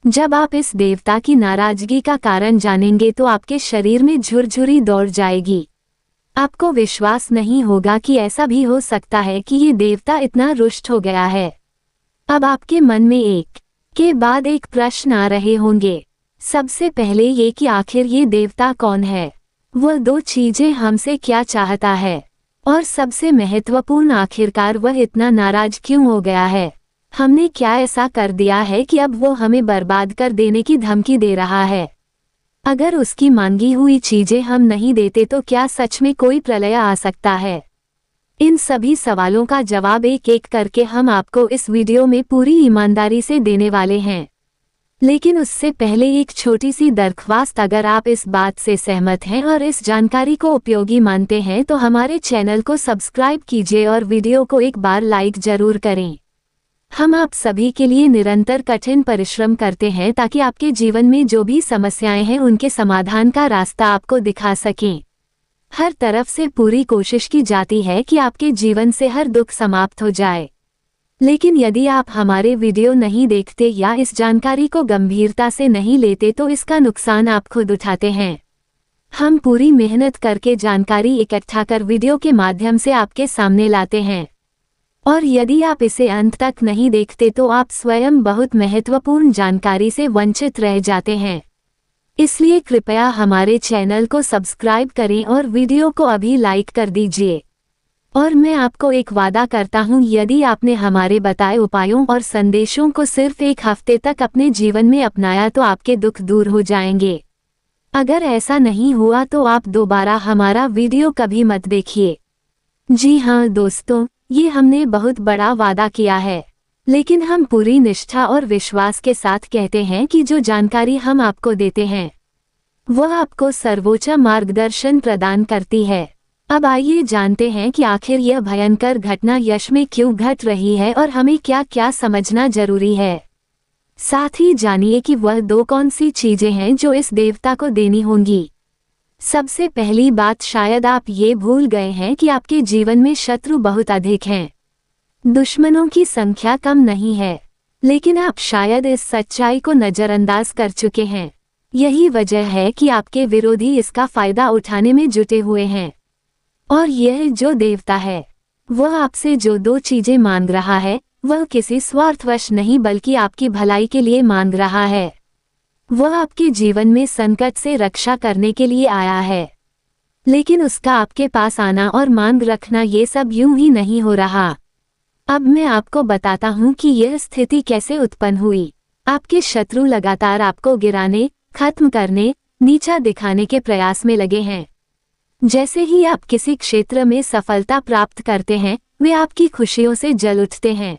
जब आप इस देवता की नाराजगी का कारण जानेंगे तो आपके शरीर में झुरझुरी दौड़ जाएगी। आपको विश्वास नहीं होगा कि ऐसा भी हो सकता है कि ये देवता इतना रुष्ट हो गया है। अब आपके मन में एक के बाद एक प्रश्न आ रहे होंगे। सबसे पहले ये कि आखिर ये देवता कौन है, वह 2 चीजें हमसे क्या चाहता है, और सबसे महत्वपूर्ण आखिरकार वह इतना नाराज क्यों हो गया है। हमने क्या ऐसा कर दिया है कि अब वो हमें बर्बाद कर देने की धमकी दे रहा है। अगर उसकी मांगी हुई चीजें हम नहीं देते तो क्या सच में कोई प्रलय आ सकता है। इन सभी सवालों का जवाब एक एक करके हम आपको इस वीडियो में पूरी ईमानदारी से देने वाले हैं। लेकिन उससे पहले एक छोटी सी दरख्वास्त, अगर आप इस बात से सहमत हैं और इस जानकारी को उपयोगी मानते हैं तो हमारे चैनल को सब्सक्राइब कीजिए और वीडियो को एक बार लाइक जरूर करें। हम आप सभी के लिए निरंतर कठिन परिश्रम करते हैं ताकि आपके जीवन में जो भी समस्याएं हैं उनके समाधान का रास्ता आपको दिखा सकें। हर तरफ से पूरी कोशिश की जाती है कि आपके जीवन से हर दुख समाप्त हो जाए। लेकिन यदि आप हमारे वीडियो नहीं देखते या इस जानकारी को गंभीरता से नहीं लेते तो इसका नुकसान आप खुद उठाते हैं। हम पूरी मेहनत करके जानकारी इकट्ठा कर वीडियो के माध्यम से आपके सामने लाते हैं, और यदि आप इसे अंत तक नहीं देखते तो आप स्वयं बहुत महत्वपूर्ण जानकारी से वंचित रह जाते हैं। इसलिए कृपया हमारे चैनल को सब्सक्राइब करें और वीडियो को अभी लाइक कर दीजिए। और मैं आपको एक वादा करता हूं, यदि आपने हमारे बताए उपायों और संदेशों को सिर्फ एक हफ्ते तक अपने जीवन में अपनाया तो आपके दुख दूर हो जाएंगे। अगर ऐसा नहीं हुआ तो आप दोबारा हमारा वीडियो कभी मत देखिए। जी हाँ दोस्तों, ये हमने बहुत बड़ा वादा किया है, लेकिन हम पूरी निष्ठा और विश्वास के साथ कहते हैं कि जो जानकारी हम आपको देते हैं वह आपको सर्वोच्च मार्गदर्शन प्रदान करती है। अब आइए जानते हैं कि आखिर यह भयंकर घटना यश में क्यों घट रही है और हमें क्या क्या समझना जरूरी है। साथ ही जानिए कि वह दो कौन सी चीजें हैं जो इस देवता को देनी होंगी। सबसे पहली बात, शायद आप ये भूल गए हैं कि आपके जीवन में शत्रु बहुत अधिक हैं। दुश्मनों की संख्या कम नहीं है, लेकिन आप शायद इस सच्चाई को नजरअंदाज कर चुके हैं। यही वजह है कि आपके विरोधी इसका फायदा उठाने में जुटे हुए हैं। और यह जो देवता है वह आपसे जो दो चीजें मांग रहा है वह किसी स्वार्थवश नहीं बल्कि आपकी भलाई के लिए मांग रहा है। वह आपके जीवन में संकट से रक्षा करने के लिए आया है, लेकिन उसका आपके पास आना और मांग रखना ये सब यूं ही नहीं हो रहा। अब मैं आपको बताता हूं कि यह स्थिति कैसे उत्पन्न हुई। आपके शत्रु लगातार आपको गिराने, खत्म करने, नीचा दिखाने के प्रयास में लगे हैं। जैसे ही आप किसी क्षेत्र में सफलता प्राप्त करते हैं वे आपकी खुशियों से जल उठते हैं।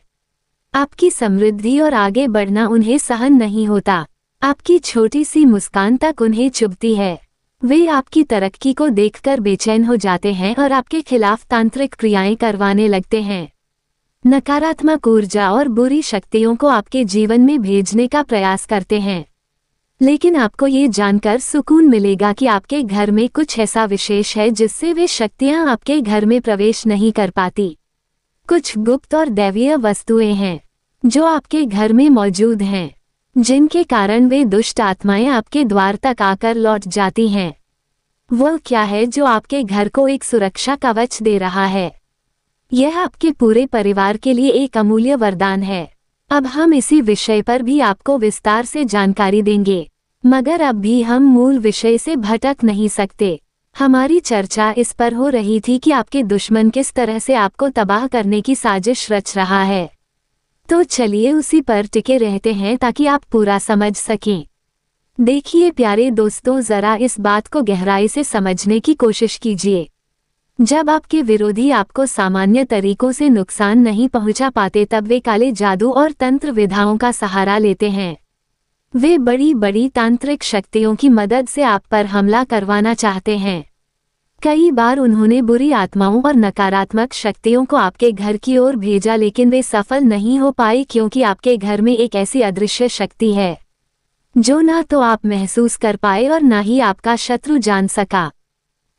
आपकी समृद्धि और आगे बढ़ना उन्हें सहन नहीं होता। आपकी छोटी सी मुस्कान तक उन्हें चुभती है। वे आपकी तरक्की को देखकर बेचैन हो जाते हैं और आपके खिलाफ तांत्रिक क्रियाएं करवाने लगते हैं। नकारात्मक ऊर्जा और बुरी शक्तियों को आपके जीवन में भेजने का प्रयास करते हैं। लेकिन आपको ये जानकर सुकून मिलेगा कि आपके घर में कुछ ऐसा विशेष है जिससे वे शक्तियां आपके घर में प्रवेश नहीं कर पाती। कुछ गुप्त और दैवीय वस्तुएं हैं जो आपके घर में मौजूद हैं, जिनके कारण वे दुष्ट आत्माएं आपके द्वार तक आकर लौट जाती हैं। वह क्या है जो आपके घर को एक सुरक्षा कवच दे रहा है? यह आपके पूरे परिवार के लिए एक अमूल्य वरदान है। अब हम इसी विषय पर भी आपको विस्तार से जानकारी देंगे, मगर अब भी हम मूल विषय से भटक नहीं सकते। हमारी चर्चा इस पर हो रही थी कि आपके दुश्मन किस तरह से आपको तबाह करने की साजिश रच रहा है। तो चलिए उसी पर टिके रहते हैं ताकि आप पूरा समझ सकें। देखिए प्यारे दोस्तों, जरा इस बात को गहराई से समझने की कोशिश कीजिए। जब आपके विरोधी आपको सामान्य तरीकों से नुकसान नहीं पहुंचा पाते तब वे काले जादू और तंत्र विधाओं का सहारा लेते हैं। वे बड़ी बड़ी तांत्रिक शक्तियों की मदद से आप पर हमला करवाना चाहते हैं। कई बार उन्होंने बुरी आत्माओं और नकारात्मक शक्तियों को आपके घर की ओर भेजा, लेकिन वे सफल नहीं हो पाए क्योंकि आपके घर में एक ऐसी अदृश्य शक्ति है जो ना तो आप महसूस कर पाए और ना ही आपका शत्रु जान सका।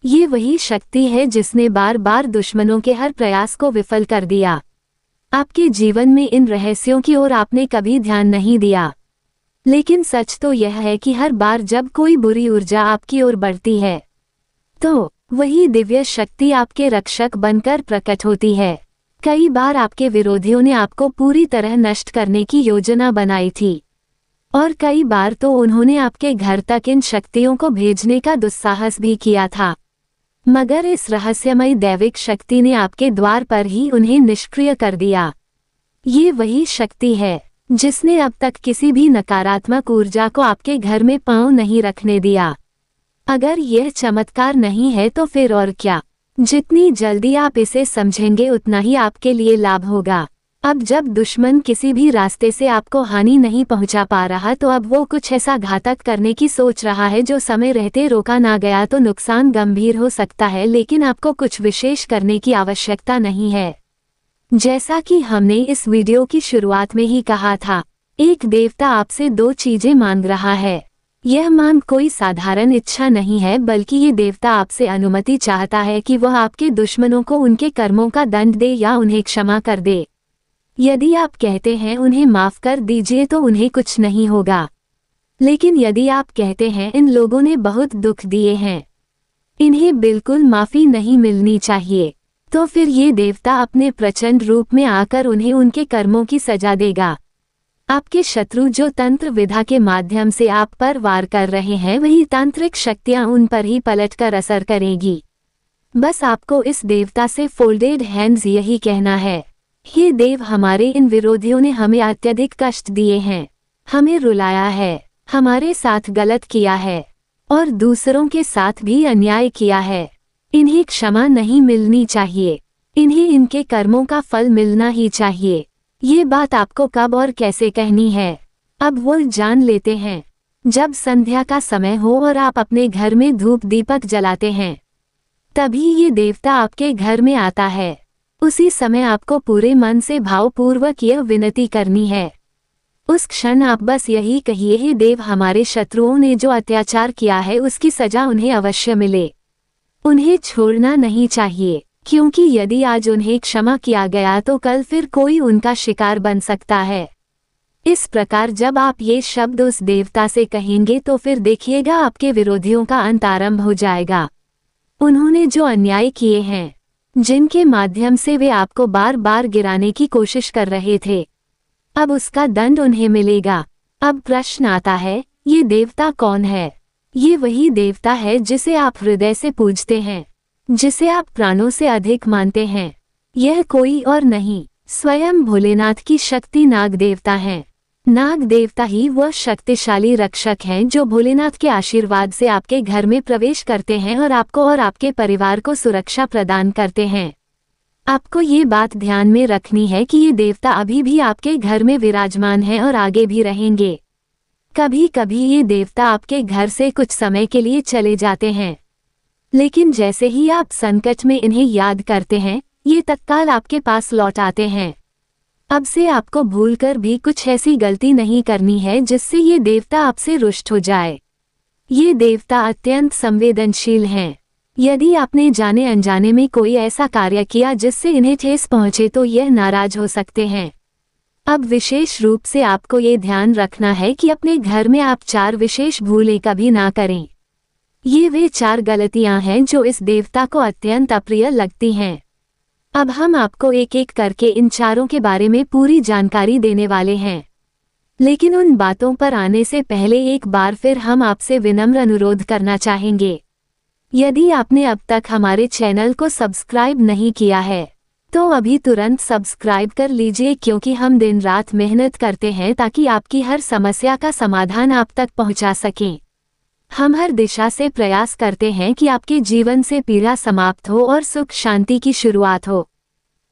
ये वही शक्ति है जिसने बार बार दुश्मनों के हर प्रयास को विफल कर दिया। आपके जीवन में इन रहस्यों की ओर आपने कभी ध्यान नहीं दिया, लेकिन सच तो यह है कि हर बार जब कोई बुरी ऊर्जा आपकी ओर बढ़ती है तो वही दिव्य शक्ति आपके रक्षक बनकर प्रकट होती है। कई बार आपके विरोधियों ने आपको पूरी तरह नष्ट करने की योजना बनाई थी, और कई बार तो उन्होंने आपके घर तक इन शक्तियों को भेजने का दुस्साहस भी किया था, मगर इस रहस्यमयी दैविक शक्ति ने आपके द्वार पर ही उन्हें निष्क्रिय कर दिया। ये वही शक्ति है जिसने अब तक किसी भी नकारात्मक ऊर्जा को आपके घर में पांव नहीं रखने दिया। अगर यह चमत्कार नहीं है तो फिर और क्या। जितनी जल्दी आप इसे समझेंगे उतना ही आपके लिए लाभ होगा। अब जब दुश्मन किसी भी रास्ते से आपको हानि नहीं पहुंचा पा रहा तो अब वो कुछ ऐसा घातक करने की सोच रहा है जो समय रहते रोका ना गया तो नुकसान गंभीर हो सकता है, लेकिन आपको कुछ विशेष करने की आवश्यकता नहीं है। जैसा कि हमने इस वीडियो की शुरुआत में ही कहा था, एक देवता आपसे दो चीजें मांग रहा है। यह मांग कोई साधारण इच्छा नहीं है, बल्कि ये देवता आपसे अनुमति चाहता है कि वह आपके दुश्मनों को उनके कर्मों का दंड दे या उन्हें क्षमा कर दे। यदि आप कहते हैं उन्हें माफ कर दीजिए तो उन्हें कुछ नहीं होगा। लेकिन यदि आप कहते हैं इन लोगों ने बहुत दुख दिए हैं, इन्हें बिल्कुल माफी नहीं मिलनी चाहिए, तो फिर ये देवता अपने प्रचंड रूप में आकर उन्हें उनके कर्मों की सजा देगा। आपके शत्रु जो तंत्र विधा के माध्यम से आप पर वार कर रहे हैं, वही तांत्रिक शक्तियां उन पर ही पलटकर असर करेगी। बस आपको इस देवता से फोल्डेड हैंड्स यही कहना है, हे देव, हमारे इन विरोधियों ने हमें अत्यधिक कष्ट दिए हैं, हमें रुलाया है, हमारे साथ गलत किया है और दूसरों के साथ भी अन्याय किया है। इन्हें क्षमा नहीं मिलनी चाहिए, इन्हें इनके कर्मों का फल मिलना ही चाहिए। ये बात आपको कब और कैसे कहनी है, अब वो जान लेते हैं। जब संध्या का समय हो और आप अपने घर में धूप दीपक जलाते हैं, तभी ये देवता आपके घर में आता है। उसी समय आपको पूरे मन से भावपूर्वक यह विनती करनी है। उस क्षण आप बस यही कहिए, हे देव, हमारे शत्रुओं ने जो अत्याचार किया है उसकी सजा उन्हें अवश्य मिले। उन्हें छोड़ना नहीं चाहिए, क्योंकि यदि आज उन्हें क्षमा किया गया तो कल फिर कोई उनका शिकार बन सकता है। इस प्रकार जब आप ये शब्द उस देवता से कहेंगे तो फिर देखिएगा आपके विरोधियों का अंत आरंभ हो जाएगा। उन्होंने जो अन्याय किए हैं, जिनके माध्यम से वे आपको बार बार गिराने की कोशिश कर रहे थे, अब उसका दंड उन्हें मिलेगा। अब प्रश्न आता है, ये देवता कौन है? ये वही देवता है जिसे आप हृदय से पूजते हैं, जिसे आप प्राणों से अधिक मानते हैं। यह कोई और नहीं, स्वयं भोलेनाथ की शक्ति नाग देवता हैं। नाग देवता ही वह शक्तिशाली रक्षक हैं जो भोलेनाथ के आशीर्वाद से आपके घर में प्रवेश करते हैं और आपको और आपके परिवार को सुरक्षा प्रदान करते हैं। आपको ये बात ध्यान में रखनी है कि ये देवता अभी भी आपके घर में विराजमान हैं और आगे भी रहेंगे। कभी कभी ये देवता आपके घर से कुछ समय के लिए चले जाते हैं, लेकिन जैसे ही आप संकट में इन्हें याद करते हैं, ये तत्काल आपके पास लौट आते हैं। अब से आपको भूलकर भी कुछ ऐसी गलती नहीं करनी है जिससे ये देवता आपसे रुष्ट हो जाए। ये देवता अत्यंत संवेदनशील हैं। यदि आपने जाने अनजाने में कोई ऐसा कार्य किया जिससे इन्हें ठेस पहुंचे तो यह नाराज हो सकते हैं। अब विशेष रूप से आपको ये ध्यान रखना है कि अपने घर में आप 4 विशेष भूलें कभी ना करें। ये वे 4 गलतियां हैं जो इस देवता को अत्यंत अप्रिय लगती हैं। अब हम आपको एक एक करके इन 4 के बारे में पूरी जानकारी देने वाले हैं, लेकिन उन बातों पर आने से पहले एक बार फिर हम आपसे विनम्र अनुरोध करना चाहेंगे। यदि आपने अब तक हमारे चैनल को सब्सक्राइब नहीं किया है तो अभी तुरंत सब्सक्राइब कर लीजिए, क्योंकि हम दिन रात मेहनत करते हैं ताकि आपकी हर समस्या का समाधान आप तक पहुंचा सकें। हम हर दिशा से प्रयास करते हैं कि आपके जीवन से पीड़ा समाप्त हो और सुख शांति की शुरुआत हो।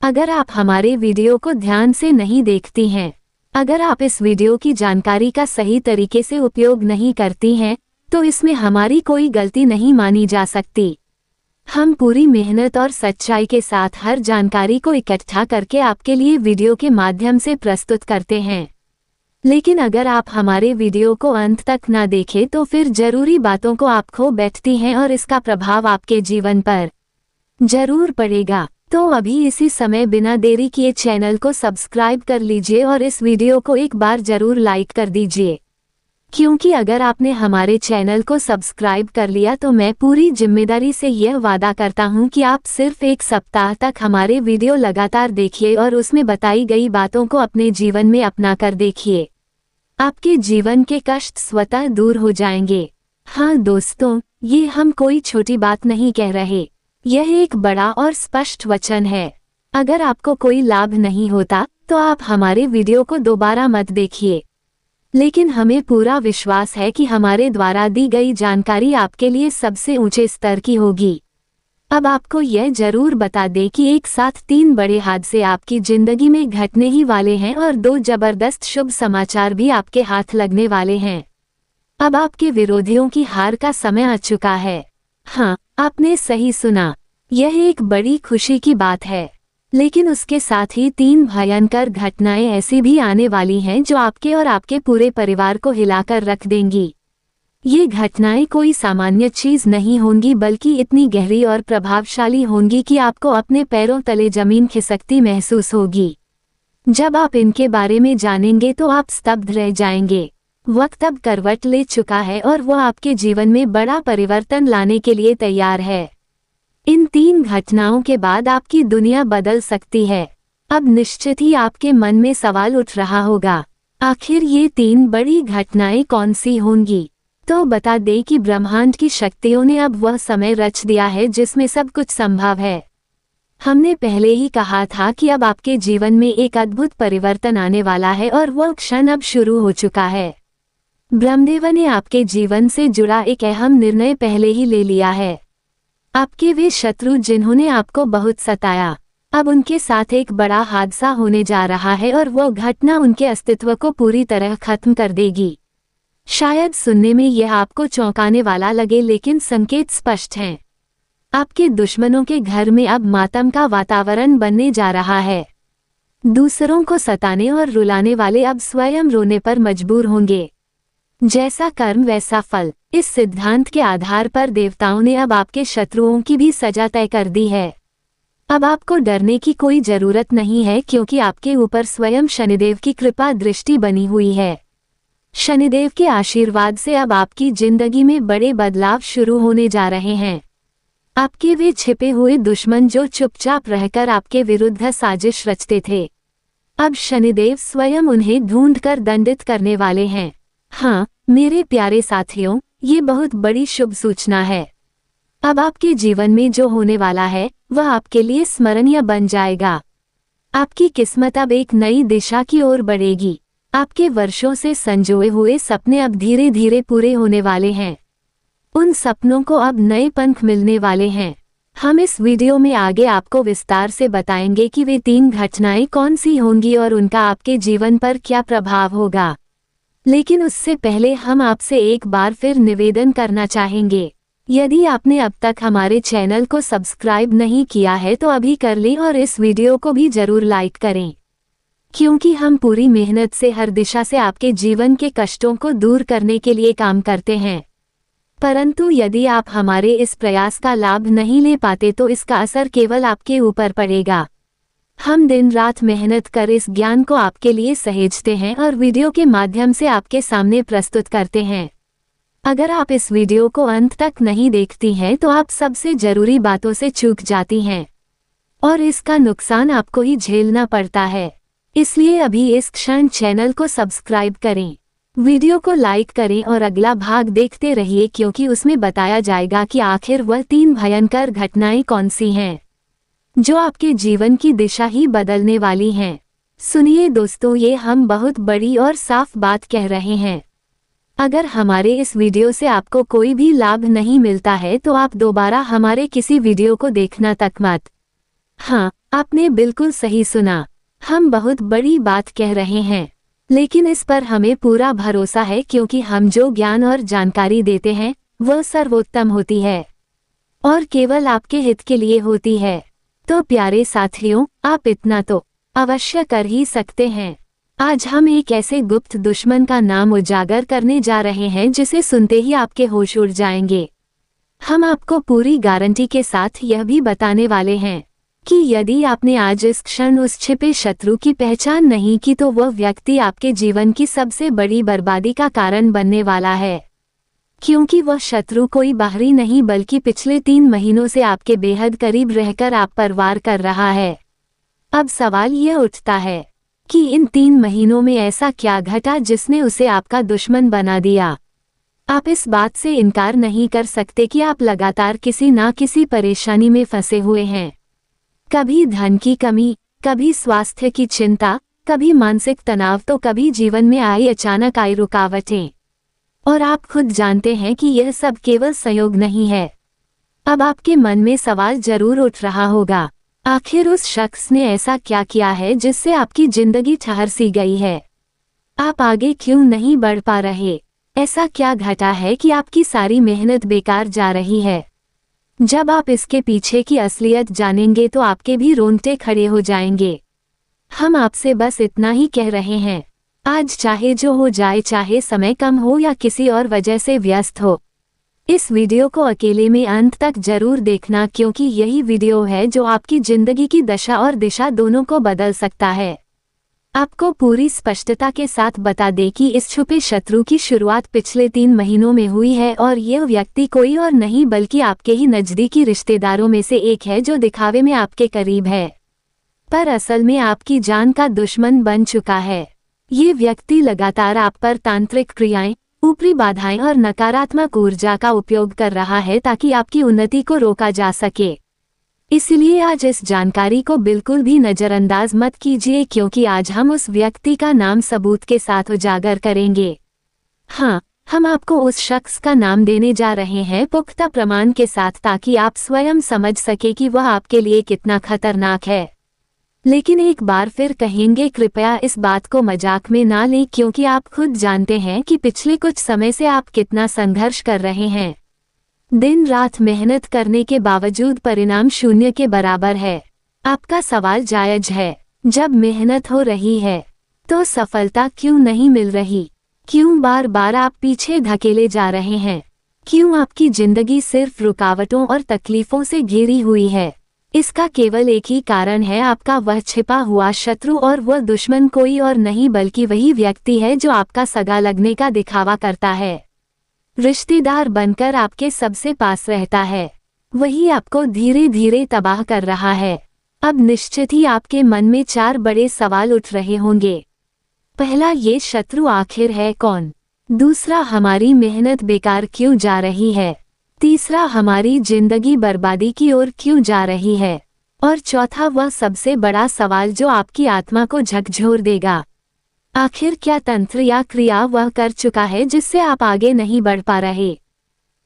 अगर आप हमारे वीडियो को ध्यान से नहीं देखती हैं, अगर आप इस वीडियो की जानकारी का सही तरीके से उपयोग नहीं करती हैं, तो इसमें हमारी कोई गलती नहीं मानी जा सकती। हम पूरी मेहनत और सच्चाई के साथ हर जानकारी को इकट्ठा करके आपके लिए वीडियो के माध्यम से प्रस्तुत करते हैं। लेकिन अगर आप हमारे वीडियो को अंत तक ना देखें तो फिर जरूरी बातों को आप खो बैठती हैं और इसका प्रभाव आपके जीवन पर जरूर पड़ेगा। तो अभी इसी समय बिना देरी किए चैनल को सब्सक्राइब कर लीजिए और इस वीडियो को एक बार जरूर लाइक कर दीजिए, क्योंकि अगर आपने हमारे चैनल को सब्सक्राइब कर लिया तो मैं पूरी जिम्मेदारी से यह वादा करता हूं कि आप सिर्फ 1 सप्ताह तक हमारे वीडियो लगातार देखिए और उसमें बताई गई बातों को अपने जीवन में अपना कर देखिए। आपके जीवन के कष्ट स्वतः दूर हो जाएंगे। हाँ दोस्तों, ये हम कोई छोटी बात नहीं कह रहे, यह एक बड़ा और स्पष्ट वचन है। अगर आपको कोई लाभ नहीं होता तो आप हमारे वीडियो को दोबारा मत देखिए, लेकिन हमें पूरा विश्वास है कि हमारे द्वारा दी गई जानकारी आपके लिए सबसे ऊंचे स्तर की होगी। अब आपको यह जरूर बता दें कि एक साथ 3 बड़े हादसे आपकी जिंदगी में घटने ही वाले हैं और 2 जबरदस्त शुभ समाचार भी आपके हाथ लगने वाले हैं। अब आपके विरोधियों की हार का समय आ चुका है। हाँ, आपने सही सुना, यह एक बड़ी खुशी की बात है। लेकिन उसके साथ ही 3 भयंकर घटनाएं ऐसी भी आने वाली हैं जो आपके और आपके पूरे परिवार को हिलाकर रख देंगी। ये घटनाएं कोई सामान्य चीज नहीं होंगी बल्कि इतनी गहरी और प्रभावशाली होंगी कि आपको अपने पैरों तले जमीन खिसकती महसूस होगी। जब आप इनके बारे में जानेंगे तो आप स्तब्ध रह जाएंगे। वक्त अब करवट ले चुका है और वो आपके जीवन में बड़ा परिवर्तन लाने के लिए तैयार है। इन 3 घटनाओं के बाद आपकी दुनिया बदल सकती है। अब निश्चित ही आपके मन में सवाल उठ रहा होगा, आखिर ये 3 बड़ी घटनाएं कौन सी होंगी? तो बता दें कि ब्रह्मांड की शक्तियों ने अब वह समय रच दिया है जिसमें सब कुछ संभव है। हमने पहले ही कहा था कि अब आपके जीवन में एक अद्भुत परिवर्तन आने वाला है और वह क्षण अब शुरू हो चुका है। ब्रह्मदेव ने आपके जीवन से जुड़ा एक अहम निर्णय पहले ही ले लिया है। आपके वे शत्रु जिन्होंने आपको बहुत सताया, अब उनके साथ एक बड़ा हादसा होने जा रहा है और वो घटना उनके अस्तित्व को पूरी तरह खत्म कर देगी। शायद सुनने में यह आपको चौंकाने वाला लगे, लेकिन संकेत स्पष्ट हैं। आपके दुश्मनों के घर में अब मातम का वातावरण बनने जा रहा है। दूसरों को सताने और रुलाने वाले अब स्वयं रोने पर मजबूर होंगे। जैसा कर्म वैसा फल, इस सिद्धांत के आधार पर देवताओं ने अब आपके शत्रुओं की भी सजा तय कर दी है। अब आपको डरने की कोई जरूरत नहीं है क्योंकि आपके ऊपर स्वयं शनिदेव की कृपा दृष्टि बनी हुई है। शनिदेव के आशीर्वाद से अब आपकी जिंदगी में बड़े बदलाव शुरू होने जा रहे हैं। आपके वे छिपे हुए दुश्मन जो चुपचाप रहकर आपके विरुद्ध साजिश रचते थे, अब शनिदेव स्वयं उन्हें ढूंढकर दंडित करने वाले हैं। हाँ मेरे प्यारे साथियों, ये बहुत बड़ी शुभ सूचना है। अब आपके जीवन में जो होने वाला है वह आपके लिए स्मरणीय बन जाएगा। आपकी किस्मत अब एक नई दिशा की ओर बढ़ेगी। आपके वर्षों से संजोए हुए सपने अब धीरे धीरे पूरे होने वाले हैं। उन सपनों को अब नए पंख मिलने वाले हैं। हम इस वीडियो में आगे आपको विस्तार से बताएंगे कि वे 3 घटनाएं कौन सी होंगी और उनका आपके जीवन पर क्या प्रभाव होगा। लेकिन उससे पहले हम आपसे एक बार फिर निवेदन करना चाहेंगे, यदि आपने अब तक हमारे चैनल को सब्सक्राइब नहीं किया है तो अभी कर लें और इस वीडियो को भी जरूर लाइक करें, क्योंकि हम पूरी मेहनत से हर दिशा से आपके जीवन के कष्टों को दूर करने के लिए काम करते हैं। परंतु यदि आप हमारे इस प्रयास का लाभ नहीं ले पाते तो इसका असर केवल आपके ऊपर पड़ेगा। हम दिन रात मेहनत कर इस ज्ञान को आपके लिए सहेजते हैं और वीडियो के माध्यम से आपके सामने प्रस्तुत करते हैं। अगर आप इस वीडियो को अंत तक नहीं देखती हैं तो आप सबसे जरूरी बातों से चूक जाती हैं और इसका नुकसान आपको ही झेलना पड़ता है। इसलिए अभी इस क्षण चैनल को सब्सक्राइब करें, वीडियो को लाइक करें और अगला भाग देखते रहिए, क्योंकि उसमें बताया जाएगा कि आखिर वह 3 भयंकर घटनाएं कौन सी हैं जो आपके जीवन की दिशा ही बदलने वाली हैं। सुनिए दोस्तों, ये हम बहुत बड़ी और साफ बात कह रहे हैं। अगर हमारे इस वीडियो से आपको कोई भी लाभ नहीं मिलता है तो आप दोबारा हमारे किसी वीडियो को देखना तक मत। हाँ, आपने बिल्कुल सही सुना, हम बहुत बड़ी बात कह रहे हैं, लेकिन इस पर हमें पूरा भरोसा है क्योंकि हम जो ज्ञान और जानकारी देते हैं वह सर्वोत्तम होती है और केवल आपके हित के लिए होती है। तो प्यारे साथियों, आप इतना तो अवश्य कर ही सकते हैं। आज हम एक ऐसे गुप्त दुश्मन का नाम उजागर करने जा रहे हैं जिसे सुनते ही आपके होश उड़ जाएंगे। हम आपको पूरी गारंटी के साथ यह भी बताने वाले हैं कि यदि आपने आज इस क्षण उस छिपे शत्रु की पहचान नहीं की तो वह व्यक्ति आपके जीवन की सबसे बड़ी बर्बादी का कारण बनने वाला है, क्योंकि वह शत्रु कोई बाहरी नहीं बल्कि पिछले 3 महीनों से आपके बेहद करीब रहकर आप पर वार कर रहा है। अब सवाल यह उठता है कि इन 3 महीनों में ऐसा क्या घटा जिसने उसे आपका दुश्मन बना दिया। आप इस बात से इनकार नहीं कर सकते कि आप लगातार किसी ना किसी परेशानी में फंसे हुए हैं। कभी धन की कमी, कभी स्वास्थ्य की चिंता, कभी मानसिक तनाव, तो कभी जीवन में आई अचानक आई रुकावटें। और आप खुद जानते हैं कि यह सब केवल संयोग नहीं है। अब आपके मन में सवाल जरूर उठ रहा होगा, आखिर उस शख्स ने ऐसा क्या किया है जिससे आपकी जिंदगी ठहर सी गई है? आप आगे क्यों नहीं बढ़ पा रहे? ऐसा क्या घटा है कि आपकी सारी मेहनत बेकार जा रही है? जब आप इसके पीछे की असलियत जानेंगे तो आपके भी रोंगटे खड़े हो जाएंगे। हम आपसे बस इतना ही कह रहे हैं, आज चाहे जो हो जाए, चाहे समय कम हो या किसी और वजह से व्यस्त हो, इस वीडियो को अकेले में अंत तक जरूर देखना, क्योंकि यही वीडियो है जो आपकी जिंदगी की दशा और दिशा दोनों को बदल सकता है। आपको पूरी स्पष्टता के साथ बता दें कि इस छुपे शत्रु की शुरुआत पिछले 3 महीनों में हुई है और यह व्यक्ति कोई और नहीं बल्कि आपके ही नजदीकी रिश्तेदारों में से एक है, जो दिखावे में आपके करीब है पर असल में आपकी जान का दुश्मन बन चुका है। ये व्यक्ति लगातार आप पर तांत्रिक क्रियाएं, ऊपरी बाधाएं और नकारात्मक ऊर्जा का उपयोग कर रहा है ताकि आपकी उन्नति को रोका जा सके। इसलिए आज इस जानकारी को बिल्कुल भी नजरअंदाज मत कीजिए, क्योंकि आज हम उस व्यक्ति का नाम सबूत के साथ उजागर करेंगे। हाँ, हम आपको उस शख्स का नाम देने जा रहे हैं पुख्ता प्रमाण के साथ, ताकि आप स्वयं समझ सके कि वह आपके लिए कितना खतरनाक है। लेकिन एक बार फिर कहेंगे, कृपया इस बात को मजाक में ना लें, क्योंकि आप खुद जानते हैं कि पिछले कुछ समय से आप कितना संघर्ष कर रहे हैं। दिन रात मेहनत करने के बावजूद परिणाम शून्य के बराबर है। आपका सवाल जायज है, जब मेहनत हो रही है तो सफलता क्यों नहीं मिल रही? क्यों बार बार आप पीछे धकेले जा रहे हैं? क्यों आपकी जिंदगी सिर्फ रुकावटों और तकलीफों से घिरी हुई है? इसका केवल एक ही कारण है, आपका वह छिपा हुआ शत्रु, और वह दुश्मन कोई और नहीं बल्कि वही व्यक्ति है जो आपका सगा लगने का दिखावा करता है, रिश्तेदार बनकर आपके सबसे पास रहता है। वही आपको धीरे धीरे तबाह कर रहा है। अब निश्चित ही आपके मन में 4 बड़े सवाल उठ रहे होंगे। पहला, ये शत्रु आखिर है कौन? दूसरा, हमारी मेहनत बेकार क्यों जा रही है? तीसरा, हमारी जिंदगी बर्बादी की ओर क्यों जा रही है? और चौथा, वह सबसे बड़ा सवाल जो आपकी आत्मा को झकझोर देगा, आखिर क्या तंत्र या क्रिया वह कर चुका है जिससे आप आगे नहीं बढ़ पा रहे?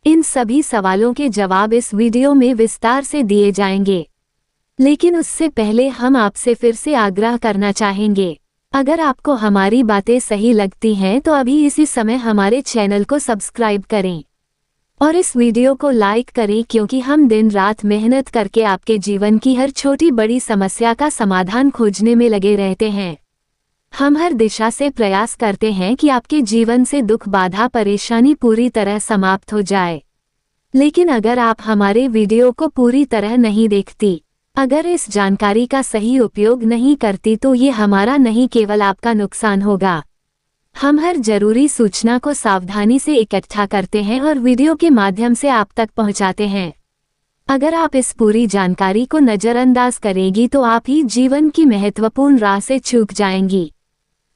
इन सभी सवालों के जवाब इस वीडियो में विस्तार से दिए जाएंगे। लेकिन उससे पहले हम आपसे फिर से आग्रह करना चाहेंगे, अगर आपको हमारी बातें सही लगती हैं तो अभी इसी समय हमारे चैनल को सब्सक्राइब करें और इस वीडियो को लाइक करें, क्योंकि हम दिन रात मेहनत करके आपके जीवन की हर छोटी बड़ी समस्या का समाधान खोजने में लगे रहते हैं। हम हर दिशा से प्रयास करते हैं कि आपके जीवन से दुख, बाधा, परेशानी पूरी तरह समाप्त हो जाए। लेकिन अगर आप हमारे वीडियो को पूरी तरह नहीं देखती, अगर इस जानकारी का सही उपयोग नहीं करती, तो ये हमारा नहीं केवल आपका नुकसान होगा। हम हर जरूरी सूचना को सावधानी से इकट्ठा करते हैं और वीडियो के माध्यम से आप तक पहुंचाते हैं। अगर आप इस पूरी जानकारी को नजरअंदाज करेंगी तो आप ही जीवन की महत्वपूर्ण राह से चूक जाएंगी।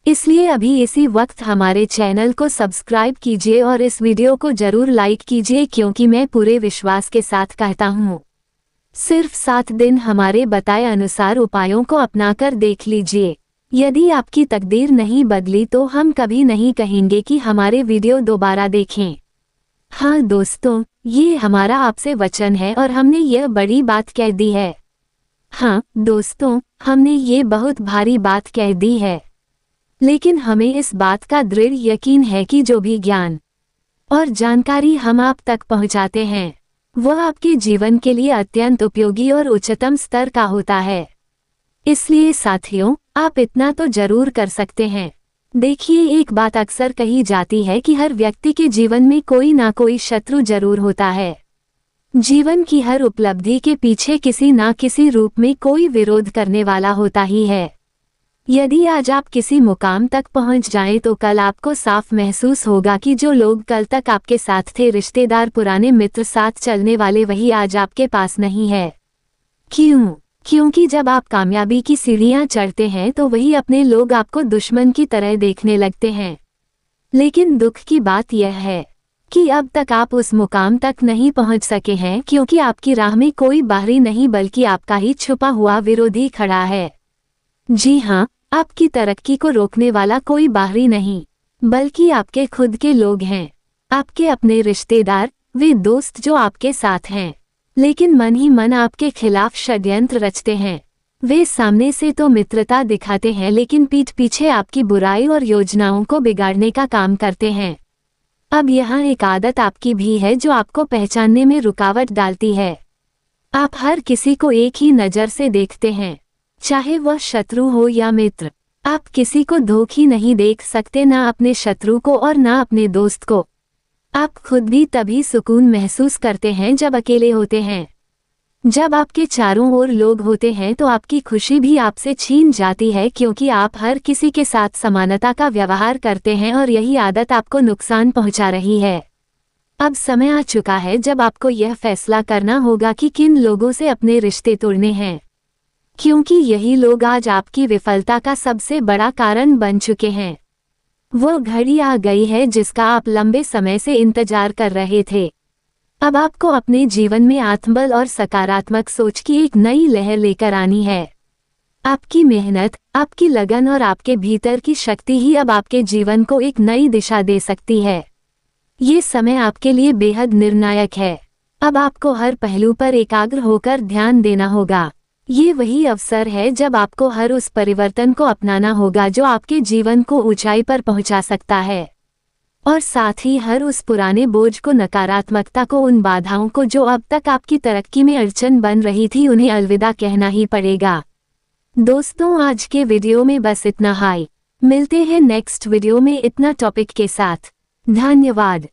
इसलिए अभी इसी वक्त हमारे चैनल को सब्सक्राइब कीजिए और इस वीडियो को जरूर लाइक कीजिए, क्योंकि मैं पूरे विश्वास के साथ कहता हूँ, सिर्फ 7 दिन हमारे बताए अनुसार उपायों को अपनाकर देख लीजिए। यदि आपकी तकदीर नहीं बदली तो हम कभी नहीं कहेंगे कि हमारे वीडियो दोबारा देखें। हाँ दोस्तों, ये हमारा आपसे वचन है और हमने यह बड़ी बात कह दी है। हाँ दोस्तों, हमने ये बहुत भारी बात कह दी है। लेकिन हमें इस बात का दृढ़ यकीन है कि जो भी ज्ञान और जानकारी हम आप तक पहुंचाते हैं वह आपके जीवन के लिए अत्यंत उपयोगी और उच्चतम स्तर का होता है। इसलिए साथियों, आप इतना तो जरूर कर सकते हैं। देखिए, एक बात अक्सर कही जाती है कि हर व्यक्ति के जीवन में कोई ना कोई शत्रु जरूर होता है। जीवन की हर उपलब्धि के पीछे किसी ना किसी रूप में कोई विरोध करने वाला होता ही है। यदि आज आप किसी मुकाम तक पहुंच जाएं तो कल आपको साफ महसूस होगा कि जो लोग कल तक आपके साथ थे, रिश्तेदार, पुराने मित्र, साथ चलने वाले, वही आज आपके पास नहीं है। क्यों? क्योंकि जब आप कामयाबी की सीढ़ियां चढ़ते हैं तो वही अपने लोग आपको दुश्मन की तरह देखने लगते हैं। लेकिन दुख की बात यह है कि अब तक आप उस मुकाम तक नहीं पहुंच सके हैं, क्योंकि आपकी राह में कोई बाहरी नहीं बल्कि आपका ही छुपा हुआ विरोधी खड़ा है। जी हाँ, आपकी तरक्की को रोकने वाला कोई बाहरी नहीं बल्कि आपके खुद के लोग हैं, आपके अपने रिश्तेदार, वे दोस्त जो आपके साथ हैं लेकिन मन ही मन आपके खिलाफ षड्यंत्र रचते हैं। वे सामने से तो मित्रता दिखाते हैं लेकिन पीठ पीछे आपकी बुराई और योजनाओं को बिगाड़ने का काम करते हैं। अब यहाँ एक आदत आपकी भी है जो आपको पहचानने में रुकावट डालती है। आप हर किसी को एक ही नज़र से देखते हैं, चाहे वह शत्रु हो या मित्र। आप किसी को धोखी नहीं देख सकते, ना अपने शत्रु को और ना अपने दोस्त को। आप खुद भी तभी सुकून महसूस करते हैं जब अकेले होते हैं। जब आपके चारों ओर लोग होते हैं तो आपकी खुशी भी आपसे छीन जाती है, क्योंकि आप हर किसी के साथ समानता का व्यवहार करते हैं और यही आदत आपको नुकसान पहुंचा रही है। अब समय आ चुका है जब आपको यह फैसला करना होगा कि किन लोगों से अपने रिश्ते तोड़ने हैं, क्योंकि यही लोग आज आपकी विफलता का सबसे बड़ा कारण बन चुके हैं। वो घड़ी आ गई है जिसका आप लंबे समय से इंतजार कर रहे थे। अब आपको अपने जीवन में आत्मबल और सकारात्मक सोच की एक नई लहर लेकर आनी है। आपकी मेहनत, आपकी लगन और आपके भीतर की शक्ति ही अब आपके जीवन को एक नई दिशा दे सकती है। ये समय आपके लिए बेहद निर्णायक है। अब आपको हर पहलू पर एकाग्र होकर ध्यान देना होगा। ये वही अवसर है जब आपको हर उस परिवर्तन को अपनाना होगा जो आपके जीवन को ऊंचाई पर पहुंचा सकता है, और साथ ही हर उस पुराने बोझ को, नकारात्मकता को, उन बाधाओं को जो अब तक आपकी तरक्की में अड़चन बन रही थी, उन्हें अलविदा कहना ही पड़ेगा। दोस्तों, आज के वीडियो में बस इतना ही। मिलते हैं नेक्स्ट वीडियो में इतना टॉपिक के साथ। धन्यवाद।